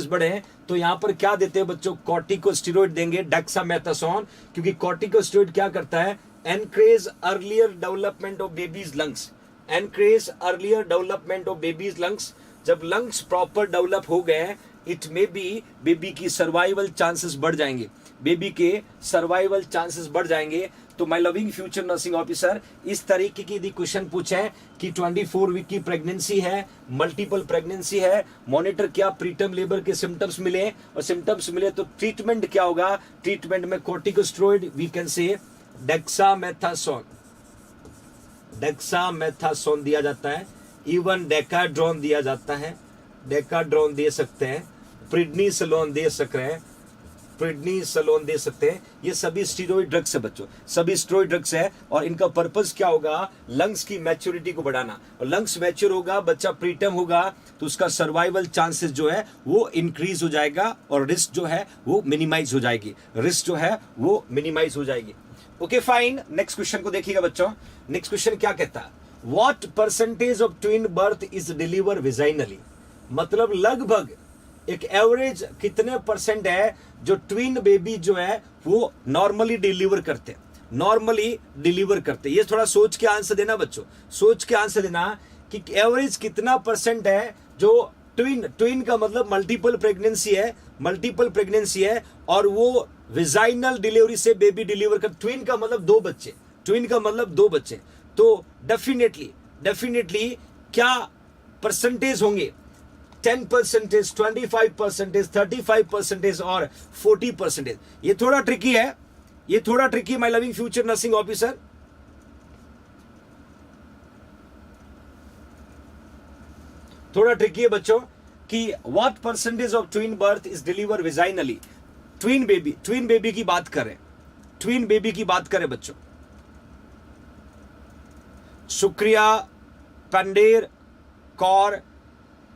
बढ़े। तो यहां पर क्या देते हैं बच्चों? कॉर्टिकोस्टेरॉइड देंगे, डेक्सामेथासोन, क्योंकि कॉर्टिकोस्टेरॉइड क्या करता है? Encourage earlier development of babies lungs, encourage earlier development of babies lungs. जब लंग्स प्रॉपर डेवलप हो गए, इट मे बी बेबी की सर्वाइवल चांसेस बढ़ जाएंगे। बेबी के सर्वाइवल चांसेस बढ़ जाएंगे। तो my loving future nursing officer, इस तरीके की यदि क्वेश्चन पूछे कि 24 वीक की प्रेगनेंसी है, मल्टीपल प्रेगनेंसी है, मॉनिटर किया, प्रीटर्म लेबर के सिम्टम्स मिले और सिम्टम्स मिले तो ट्रीटमेंट क्या होगा? ट्रीटमेंट में corticosteroid, we can say dexamethasone दिया जाता है, इवन डेकाड्रॉन दिया जाता है, डेकाड्रॉन दे सकते हैं, प्रिडनीसोलोन दे सकते हैं, प्रिडनीसोलोन दे सकते हैं। ये सभी स्टेरॉइड ड्रग्स है बच्चों, सभी स्टेरॉइड ड्रग्स है और इनका पर्पस क्या होगा? लंग्स की मैच्योरिटी को बढ़ाना। और लंग्स मैच्योर होगा, बच्चा प्रीटर्म होगा तो उसका सर्वाइवल चांसेस जो है वो इंक्रीज हो जाएगा और रिस्क जो है वो मिनिमाइज हो जाएगी, रिस्क जो है वो मिनिमाइज हो जाएगी। ओके फाइन, नेक्स्ट क्वेश्चन को देखिएगा बच्चों। नेक्स्ट क्वेश्चन क्या कहता है? What percentage of twin birth is deliver vaginally? मतलब लगभग एक एवरेज कितने परसेंट है जो ट्विन बेबी जो है वो नॉर्मली डिलीवर करते हैं, नॉर्मली डिलीवर करते हैं। ये थोड़ा सोच के आंसर देना बच्चों, सोच के आंसर देना कि एवरेज कितना परसेंट है जो ट्विन का मतलब मल्टीपल प्रेगनेंसी है, मल्टीपल प्रेगनेंसी है और वो विजाइनल डिलीवरी से बेबी डिलीवर कर। ट्विन का मतलब दो बच्चे, ट्विन का मतलब दो बच्चे। तो डेफिनेटली क्या परसेंटेज होंगे? 10%, 25%, 35% और 40%। ये थोड़ा ट्रिकी है, ये थोड़ा tricky my loving future nursing officer. थोड़ा ट्रिकी है बच्चों कि what percentage of twin birth is deliver vaginally. Twin baby की बात करें, ट्विन बेबी की बात करें बच्चों। शुक्रिया पंडेर कौर,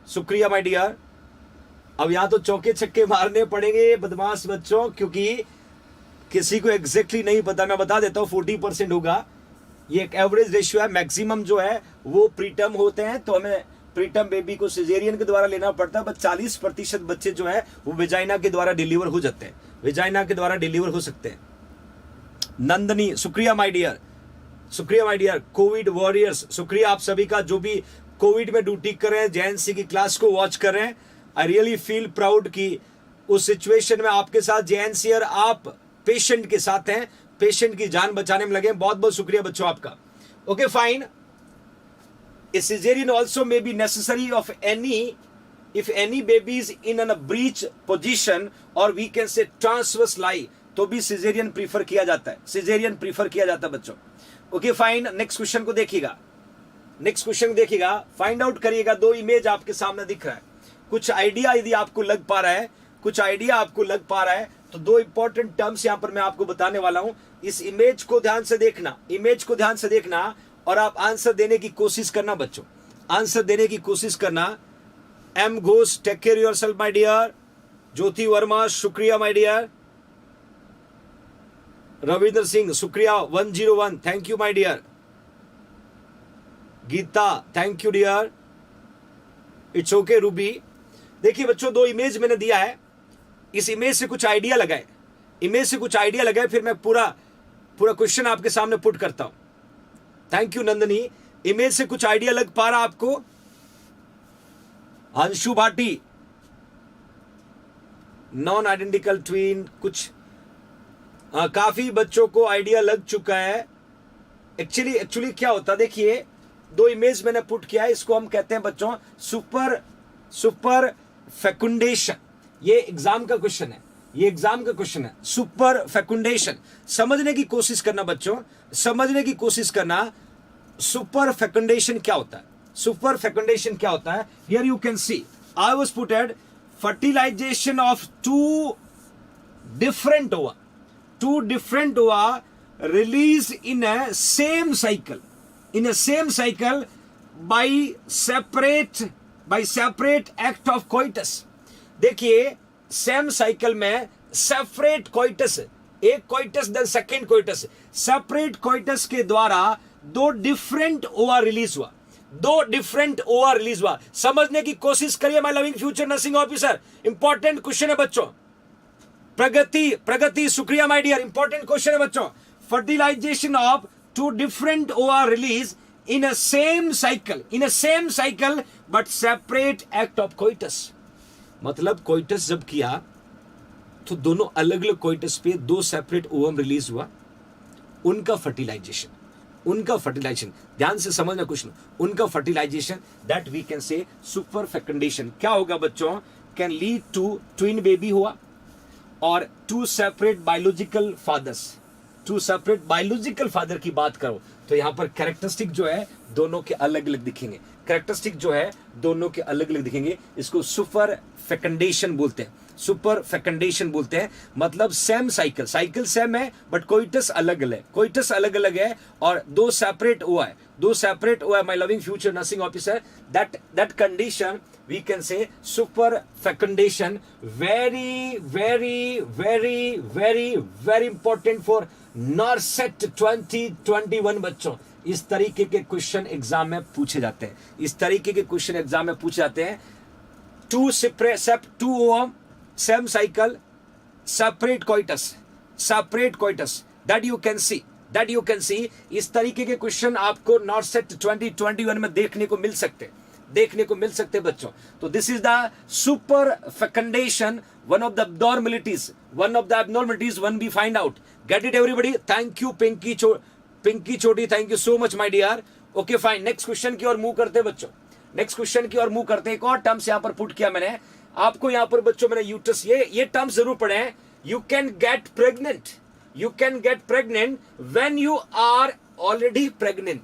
शुक्रिया माय डियर। अब यहां तो चौके छक्के मारने पड़ेंगे बदमाश बच्चों, क्योंकि किसी को एग्जैक्टली नहीं पता। मैं बता देता हूं 40% होगा, ये एक एवरेज रेशियो है। मैक्सिमम जो है वो प्रीटर्म होते हैं तो हमें प्रीटर्म बेबी को सिजेरियन के द्वारा लेना पड़ता है, बस 40% बच्चे जो है वो वेजाइना के द्वारा डिलीवर हो जाते हैं, वेजाइना के द्वारा डिलीवर हो सकते हैं। नंदनी, शुक्रिया माय डियर, शुक्रिया माय डियर। कोविड वॉरियर्स, शुक्रिया आप सभी का जो भी कोविड में ड्यूटी कर रहे हैं, जेएनसी की क्लास को वॉच कर रहे हैं। आई रियली फील प्राउड कि उस सिचुएशन में आपके साथ जेएनसीयर आप पेशेंट के साथ हैं, पेशेंट की जान बचाने में लगे। बहुत बहुत शुक्रिया बच्चों आपका। Okay fine. A cesarean also may be necessary if any baby is in a breech position or we can say transverse lie, तो भी सिजेरियन प्रीफर किया जाता है, सिजेरियन प्रीफर किया जाता है बच्चों। ओके फाइन, नेक्स्ट क्वेश्चन को देखिएगा, नेक्स्ट क्वेश्चन देखिएगा, फाइंड आउट करिएगा। दो इमेज आपके सामने दिख रहा है, कुछ आइडिया यदि आपको लग पा रहा है, कुछ आइडिया आपको लग पा रहा है तो दो इंपॉर्टेंट टर्म्स यहां पर मैं आपको बताने वाला हूं। इस इमेज को ध्यान से देखना, इमेज को ध्यान से देखना और आप आंसर देने की कोशिश करना बच्चों, आंसर देने की कोशिश करना। M Ghosh, take care yourself my dear. Jyoti Verma, शुक्रिया माय डियर। रविंद्र सिंह, शुक्रिया 101, thank you my dear. Geeta, thank you dear. It's okay Ruby. देखिए बच्चों, दो इमेज मैंने दिया है, इस इमेज से कुछ आइडिया लगाए, इमेज से कुछ आइडिया लगाए, फिर मैं पूरा क्वेश्चन आपके सामने पुट करता हूं। Thank you Nandini. इमेज से कुछ आइडिया लग पा रहा आपको? Anshu Bhati, non identical tween, कुछ काफी बच्चों को आइडिया लग चुका है। एक्चुअली क्या होता है, देखिए दो इमेज मैंने पुट किया है, इसको हम कहते हैं बच्चों सुपर फेकुंडेशन। ये एग्जाम का क्वेश्चन है, ये एग्जाम का क्वेश्चन है, सुपर फेकुंडेशन। समझने की कोशिश करना बच्चों, समझने की कोशिश करना। सुपर फेकुंडेशन क्या होता है, सुपर फेकुंडेशन क्या होता है? Here you can see I was putted fertilization of two different ova released in a same cycle, by separate act of coitus। देखिए सेम साइकिल में सेपरेट कोइटस, एक coitus then second coitus, separate coitus के द्वारा दो डिफरेंट ओवा रिलीज हुआ, दो डिफरेंट ओवा रिलीज हुआ। समझने की कोशिश करिए my loving future nursing officer. Important question है बच्चों। प्रगति, शुक्रिया माय डियर। इंपॉर्टेंट क्वेश्चन है बच्चों। फर्टिलाइजेशन ऑफ टू डिफरेंट ओवा release in a same cycle but separate act of coitus. मतलब कोइटस जब किया तो दोनों अलग अलग कोइटस पे दो सेपरेट ओवम रिलीज हुआ, उनका फर्टिलाइजेशन ध्यान से समझना क्वेश्चन, उनका fertilisation that we can say super fecundation क्या होगा बच्चों, can lead to twin baby हुआ और टू सेपरेट बायोलॉजिकल फादर की बात करो तो यहां पर कैरेक्टरिस्टिक जो है दोनों के अलग अलग दिखेंगे, इसको सुपर फेकंडेशन बोलते हैं, मतलब सेम साइकिल सेम है बट कोइटस अलग अलग है और दो सेपरेट हुआ है my loving future nursing officer, that condition we can say super fecundation, very important for NORCET 2021 बच्चों। इस तरीके के क्वेश्चन एग्जाम में पूछे जाते हैं, two ovum same cycle separate coitus that you can see इस तरीके के क्वेश्चन आपको NORCET 2021 में देखने को मिल सकते बच्चों। तो this is the super fecundation, one of the abnormalities when we find out. Get it everybody? Thank you Pinky Choti, thank you so much my dear. Okay fine, next question की ओर मूव करते बच्चों, एक और टर्म्स यहां पर पुट किया मैंने आपको, यहां पर बच्चों मैंने यूट्रस, ये टर्म्स जरूर पढ़े, you can get pregnant when you are already pregnant,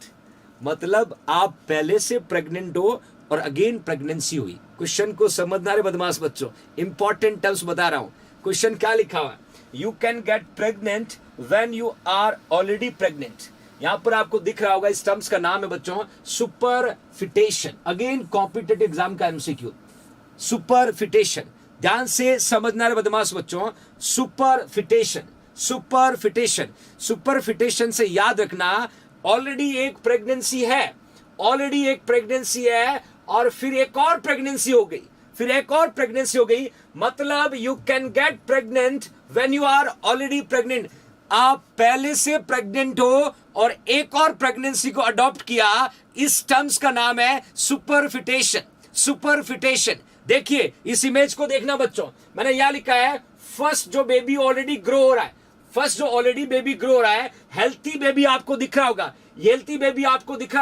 मतलब आप पहले से प्रेग्नेंट हो और अगेन प्रेगनेंसी हुई। क्वेश्चन को समझना रे बदमाश बच्चों, इंपॉर्टेंट टर्म्स बता रहा हूं, क्वेश्चन क्या लिखा हुआ है, you can get pregnant when you are already pregnant. यहां पर आपको दिख रहा होगा, इस टर्म्स का नाम है बच्चों सुपरफिटेशन, अगेन कॉम्पिटिटिव एग्जाम का एमसीक्यू, सुपरफिटेशन, ध्यान से समझना रे बदमाश बच्चों, सुपरफिटेशन से याद रखना, ऑलरेडी एक प्रेगनेंसी है और फिर एक और प्रेगनेंसी हो गई, मतलब you can get pregnant when you are already pregnant, आप पहले से प्रेग्नेंट हो और एक और प्रेगनेंसी को अडॉप्ट किया, इस टर्म्स का नाम है सुपरफिटेशन। देखिए इस इमेज को देखना बच्चों, मैंने यहां लिखा है फर्स्ट जो बेबी ऑलरेडी ग्रो हो रहा है, हेल्थी बेबी आपको दिख रहा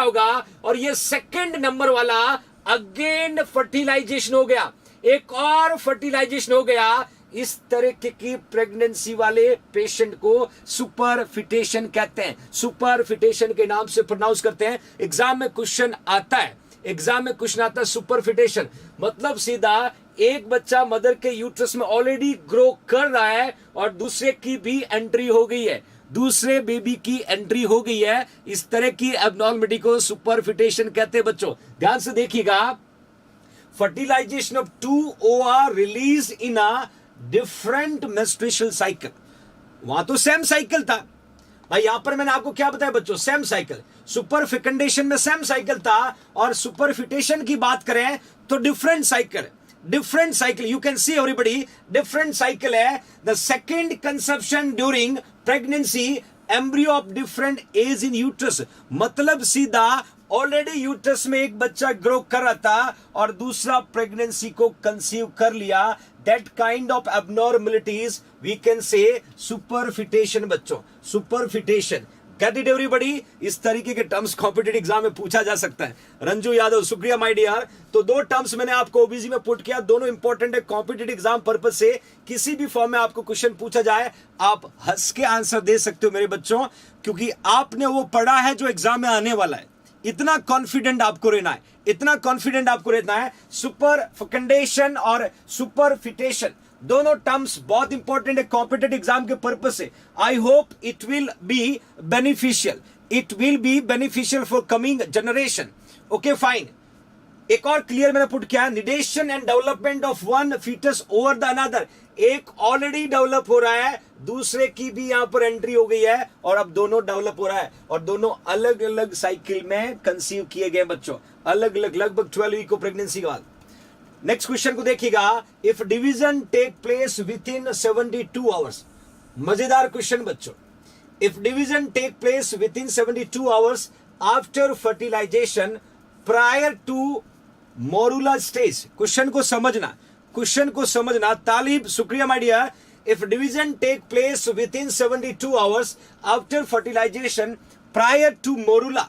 होगा, और ये सेकंड नंबर वाला अगेन फर्टिलाइजेशन हो गया, एक और फर्टिलाइजेशन हो गया, इस तरह की प्रेगनेंसी वाले पेशेंट को सुपरफिटेशन कहते हैं, सुपरफिटेशन के नाम से प्रोनाउंस करते हैं। एग्जाम में क्वेश्चन आता है सुपरफिटेशन, मतलब सीधा एक बच्चा मदर के यूट्रस में ऑलरेडी ग्रो कर रहा है और दूसरे की भी एंट्री हो गई है, दूसरे बेबी की एंट्री हो गई है, इस तरह की एब्नॉर्मलिटी को सुपरफिटेशन कहते हैं बच्चों। ध्यान से देखिएगा, fertilization of 2 OR release in a different menstrual cycle, वहां तो सेम साइकिल था भाई, यहां पर मैंने आपको क्या बताया बच्चों, सेम साइकिल, सुपर फेकंडेशन में सेम साइकिल था, और सुपरफिटेशन की बात करें तो different cycle, you can see everybody, different cycle है। The second conception during pregnancy, embryo of different age in uterus, मतलब सीधा ऑलरेडी यूट्रस में एक बच्चा ग्रो कर रहा था और दूसरा प्रेगनेंसी को कंसीव कर लिया, that kind of abnormalities we can say superfetation बच्चों, सुपरफिटेशन। Gate it everybody? इस तरीके के टर्म्स कॉम्पिटिटिव एग्जाम में पूछा जा सकता है। रंजू यादव, शुक्रिया माय डियर। तो दो टर्म्स मैंने आपको ओबीसी में पुट किया, दोनों इंपॉर्टेंट है कॉम्पिटिटिव एग्जाम पर्पज से। किसी भी फॉर्म में आपको क्वेश्चन पूछा जाए आप हंस के आंसर दे सकते हो मेरे बच्चों, क्योंकि आपने वो पढ़ा है जो एग्जाम में आने वाला है। इतना कॉन्फिडेंट आपको रहना है, इतना कॉन्फिडेंट आपको रहना है। सुपर फेकंडेशन और सुपरफिटेशन दोनों टर्म्स बहुत इंपॉर्टेंट है कॉम्पिटिटिव एग्जाम के पर्पज से। I hope it will be beneficial, it will be beneficial for coming generation. Okay fine. एक और क्लियर मैंने पुट किया, nidation and development of one foetus over the another. एक ऑलरेडी डेवलप हो रहा है, दूसरे की भी यहां पर एंट्री हो गई है और अब दोनों डेवलप हो रहा है और दोनों अलग अलग साइकिल में कंसीव किए गए बच्चों, अलग अलग, लगभग 12 वीक को प्रेगनेंसी के बाद। नेक्स्ट क्वेश्चन को देखिएगा, if division take place within 72 hours. मजेदार क्वेश्चन बच्चों। If division take place within 72 hours after fertilization prior to morula stage. Question को समझना, क्वेश्चन को समझना। तालिब, शुक्रिया माय डियर। if division take place within 72 hours after fertilization prior to morula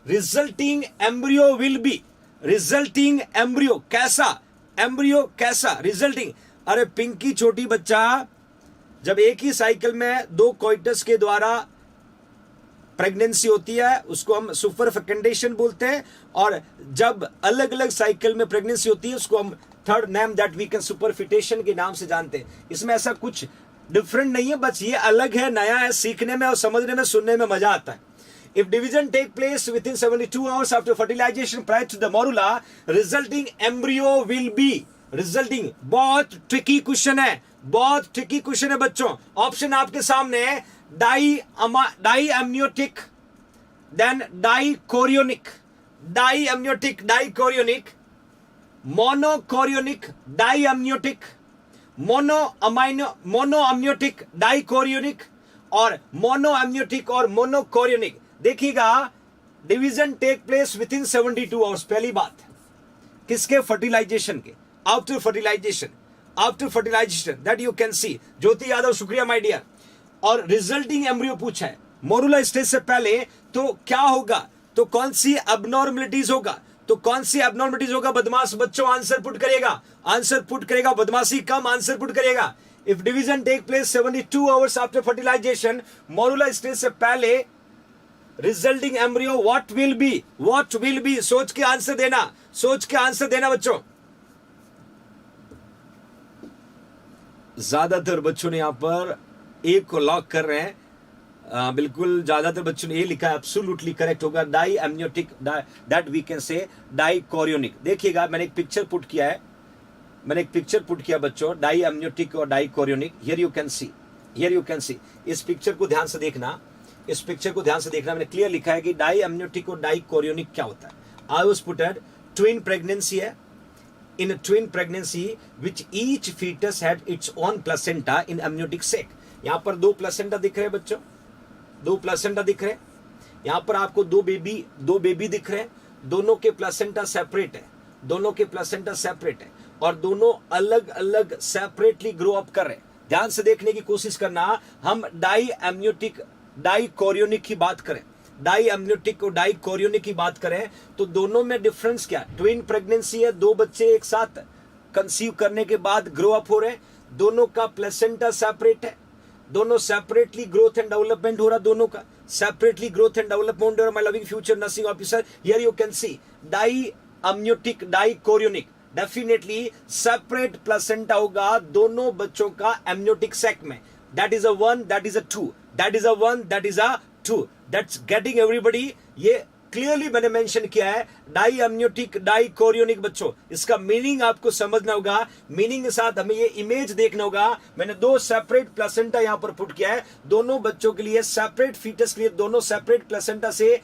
resulting embryo will be embryo कैसा resulting। अरे पिंकी छोटी बच्चा, जब एक ही साइकिल में दो कोइटस के द्वारा प्रेगनेंसी होती है उसको हम सुपर फेकेंडेशन बोलते हैं, और जब अलग अलग साइकिल में प्रेगनेंसी होती है उसको हम third name that we can superfetation के नाम से जानते हैं। इसमें ऐसा कुछ डिफरेंट नहीं है, बस ये अलग है, नया है, सीखने में और समझने में सुनने में मजा आता है। If division take place within 72 hours after fertilization prior to the morula, resulting embryo will be resulting। बहुत ट्रिकी क्वेश्चन है, बहुत ट्रिकी क्वेश्चन है बच्चों। ऑप्शन आपके सामने है, di amniotic, then di chorionic, monochorionic, die amniotic, mono amniotic, di chorionic, और मोनो एमनियोटिक और मोनोकोरियोनिक। देखिएगा, division take place within 72 hours. पहली बात किसके? फर्टिलाइजेशन के। After fertilisation that you can see. Jyoti Yadav शुक्रिया माय डियर। और रिजल्टिंग एम्ब्रियो पूछा है मोरुला स्टेज से पहले, तो क्या होगा, तो कौन सी एबनॉर्मलिटीज होगा, बदमाश बच्चों आंसर पुट करेगा, बदमाशी कम, आंसर पुट करेगा। If division take place 72 hours after fertilization, morula stage से पहले, resulting embryo what will be. सोच के आंसर देना बच्चों। ज्यादातर बच्चों ने यहां पर एक को लॉक कर रहे हैं, बिल्कुल ज्यादातर बच्चों ने ये लिखा है, एब्सोल्युटली करेक्ट होगा, diamniotic, that we can say dichorionic. देखिएगा, मैंने एक पिक्चर पुट किया बच्चों, डाई एमनियोटिक और dichorionic. Here you can see. इस पिक्चर को ध्यान से देखना, मैंने क्लियर लिखा है कि डाई एमनियोटिक और डाई कोरियोनिक क्या होता है। आई वाज पुटेड ट्विन प्रेगनेंसी है, in a twin pregnancy which each fetus had its own placenta in amniotic sac। यहां पर दो प्लेसेंटा दिख रहे हैं बच्चों, यहां पर आपको दो बेबी दिख रहे हैं, दोनों के प्लेसेंटा सेपरेट है, और दोनों अलग अलग सेपरेटली ग्रो अप कर रहे हैं। ध्यान से देखने की कोशिश करना, हम डाई एमनियोटिक डाई कोरियोनिक की बात करें, डाई एमनियोटिक और डाई कोरियोनिक की बात करें, तो दोनों में डिफरेंस क्या? ट्विन प्रेगनेंसी है, दो बच्चे एक साथ कंसीव करने के बाद ग्रो अप हो रहे हैं, दोनों का प्लेसेंटा सेपरेट है, दोनों सेपरेटली ग्रोथ एंड डेवलपमेंट हो रहा, दोनों का सेपरेटली ग्रोथ एंड डेवलपमेंट हो रहा। My loving future nursing officer, here you can see diamniotic, dichorionic, definitely separate placenta होगा दोनों बच्चों का एमनियोटिक सैक में। That is a 1, that is a 2, that is a 1, that is a 2। That's getting everybody. ये क्लियरली मैंने मेंशन किया है, डाई एमनियोटिक, डाई कोरियोनिक। बच्चों इसका मीनिंग आपको समझना होगा, मीनिंग के साथ हमें ये इमेज देखना होगा। मैंने दो सेपरेट प्लेसेंटा यहां पर पुट किया है, दोनों बच्चों के लिए, सेपरेट फीटस के लिए, दोनों सेपरेट प्लेसेंटा से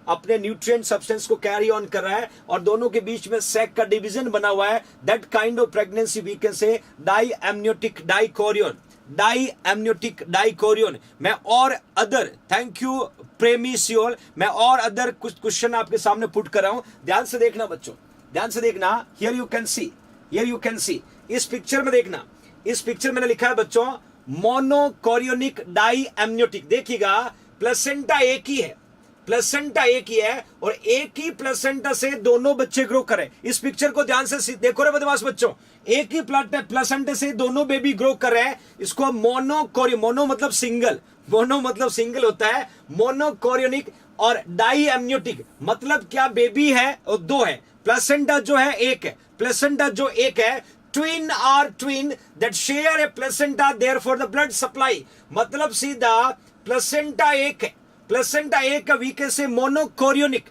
अपने न्यूट्रिएंट सब्सटेंस को कैरी ऑन कर रहा है, और दोनों के बीच में सैक का डिवीजन बना हुआ है। That kind of pregnancy we can say diamniotic, dichorion, diamniotic, dichorion. मैं और अदर, थैंक यू प्रेमी सियोल, मैं और अदर कुछ क्वेश्चन आपके सामने पुट कर रहा हूं, ध्यान से देखना बच्चों, ध्यान से देखना। हियर यू कैन सी, इस पिक्चर में देखना, इस पिक्चर में लिखा है बच्चों मोनोकोरियोनिक डाई एमनियोटिक। देखिएगा, प्लेसेंटा एक ही है, और एक ही प्लेसेंटा से दोनों बच्चे ग्रो करें। इस पिक्चर को ध्यान से देखो रे बदमाश बच्चों, एक ही प्लेसेंटा से दोनों बेबी ग्रो कर रहे हैं। इसको मोनो मतलब सिंगल होता है, मोनोकोरियोनिक। और डाई एमनियोटिक मतलब क्या? बेबी है और दो है, प्लेसेंटा जो है एक है, twin are twin that share a placenta, therefore the blood supply. मतलब सीधा प्लेसेंटा एक है, वी कैन से मोनोकोरियोनिक,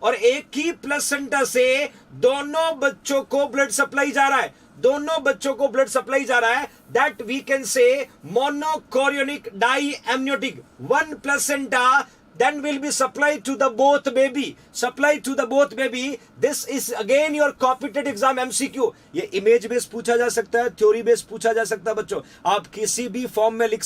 और एक ही प्लेसेंटा से दोनों बच्चों को ब्लड सप्लाई जा रहा है, that we can say monochorionic die amniotic. One placenta then will be supplied to the both baby। This is again your competitive exam MCQ। ये इमेज बेस पूछा जा सकता है, थ्योरी बेस पूछा जा सकता है बच्चों, आप किसी भी फॉर्म में लिख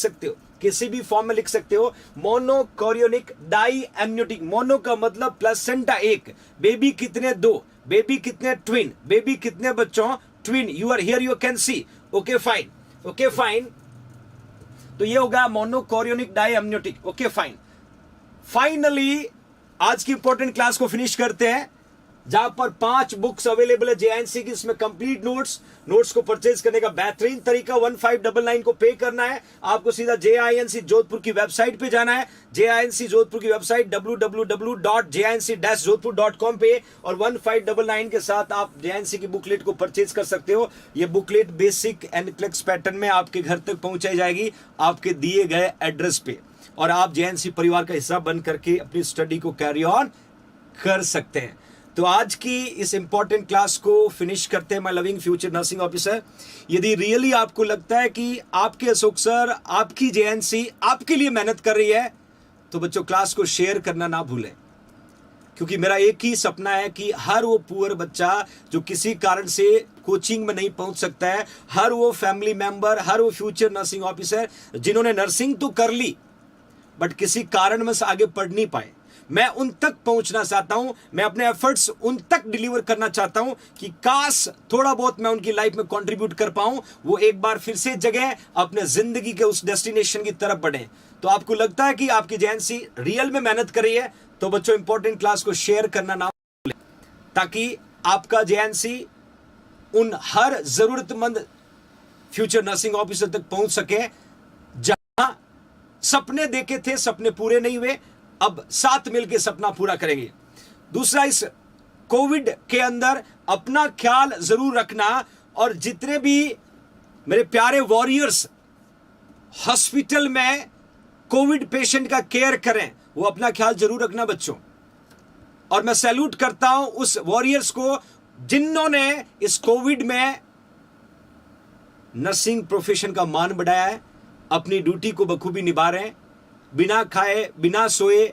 सकते हो, मोनोकोरियोनिक डाई एमनियोटिक। मोनो का मतलब प्लेसेंटा एक, बेबी कितने? दो। बेबी कितने? ट्विन। बेबी कितने बच्चों? Twin, you are here, you can see. Okay fine, okay fine. तो ये होगा monochorionic diamniotic. Okay fine. Finally आज की इंपॉर्टेंट क्लास को फिनिश करते हैं, जहां पर 5 बुक्स अवेलेबल है जेआईएनसी की। इसमें कंप्लीट नोट्स को परचेज करने का बेहतरीन तरीका 1599 को पे करना है। आपको सीधा जेआईएनसी जोधपुर की वेबसाइट पे जाना है, जेआईएनसी जोधपुर की वेबसाइट www.jinc-jodhpur.com पे, और 1599 के साथ आप जेआईएनसी की बुकलेट को परचेज कर सकते हो। ये बुकलेट बेसिक एनक्लेक्स पैटर्न में आपके घर तक पहुंचाई जाएगी आपके दिए गए एड्रेस पे, और आप जेएनसी परिवार का हिस्सा बन करके अपनी स्टडी को कैरी ऑन कर सकते हैं। तो आज की इस इंपॉर्टेंट क्लास को फिनिश करते हैं my loving future nursing officer. यदि रियली आपको लगता है कि आपके अशोक सर, आपकी जेएनसी आपके लिए मेहनत कर रही है, तो बच्चों क्लास को शेयर करना ना भूलें, क्योंकि मेरा एक ही सपना है कि हर वो पुअर बच्चा जो किसी कारण से कोचिंग में नहीं पहुंच सकता है, हर वो फैमिली मेंबर, हर वो फ्यूचर नर्सिंग ऑफिसर जिन्होंने नर्सिंग तो कर ली बट किसी कारणवश आगे पढ़ नहीं पाए, मैं उन तक पहुंचना चाहता हूं। मैं अपने एफर्ट्स उन तक डिलीवर करना चाहता हूं कि काश थोड़ा बहुत मैं उनकी लाइफ में कंट्रीब्यूट कर पाऊं, वो एक बार फिर से जगह अपने जिंदगी के उस डेस्टिनेशन की तरफ बढ़े। तो आपको लगता है कि आपकी जेएनसी रियल में मेहनत कर रही है, तो बच्चों इंपॉर्टेंट क्लास को शेयर करना ना भूलें, ताकि आपका जेएनसी उन हर जरूरतमंद फ्यूचर नर्सिंग ऑफिसर तक पहुंच सके जहां सपने देखे थे, सपने पूरे नहीं हुए, अब साथ मिलकर सपना पूरा करेंगे। दूसरा, इस कोविड के अंदर अपना ख्याल जरूर रखना, और जितने भी मेरे प्यारे वॉरियर्स हॉस्पिटल में कोविड पेशेंट का केयर करें, वो अपना ख्याल जरूर रखना बच्चों। और मैं सैल्यूट करता हूं उस वॉरियर्स को जिन्होंने इस कोविड में नर्सिंग प्रोफेशन का मान बढ़ाया है, अपनी ड्यूटी को बखूबी निभा रहे हैं, बिना खाए बिना सोए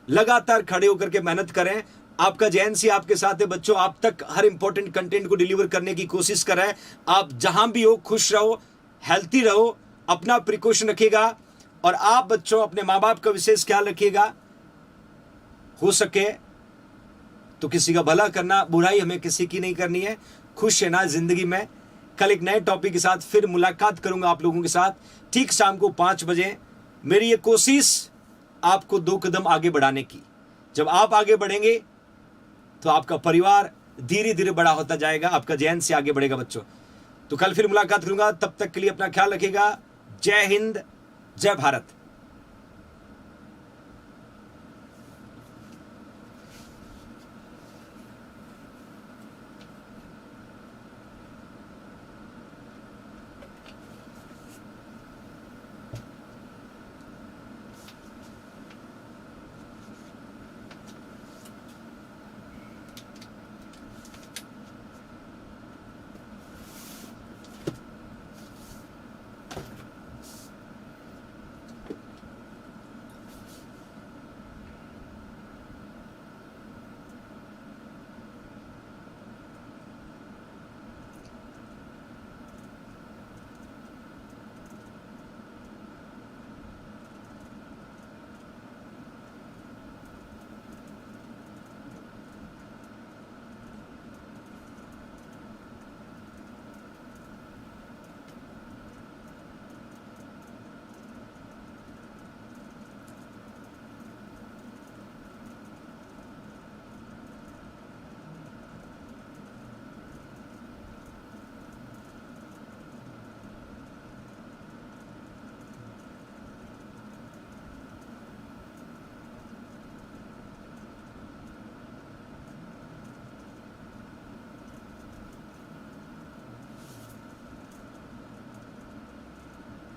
लगातार खड़े होकर के मेहनत करें। आपका जेएनसी आपके साथ है बच्चों, आप तक हर इंपॉर्टेंट कंटेंट को डिलीवर करने की कोशिश कर रहा है। आप जहां भी हो खुश रहो, हेल्थी रहो, अपना प्रिकॉशन रखिएगा, और आप बच्चों अपने माँ बाप का विशेष ख्याल रखिएगा। हो सके तो किसी का भला करना, बुराई हमें किसी की नहीं करनी है। खुश है ना जिंदगी में। कल एक नए टॉपिक के साथ फिर मुलाकात करूंगा आप लोगों के साथ, ठीक शाम को 5 बजे। मेरी ये कोशिश आपको 2 कदम आगे बढ़ाने की। जब आप आगे बढ़ेंगे तो आपका परिवार धीरे धीरे बड़ा होता जाएगा, आपका जेएनसी आगे बढ़ेगा बच्चों। तो कल फिर मुलाकात करूंगा, तब तक के लिए अपना ख्याल रखिएगा। जय हिंद, जय भारत।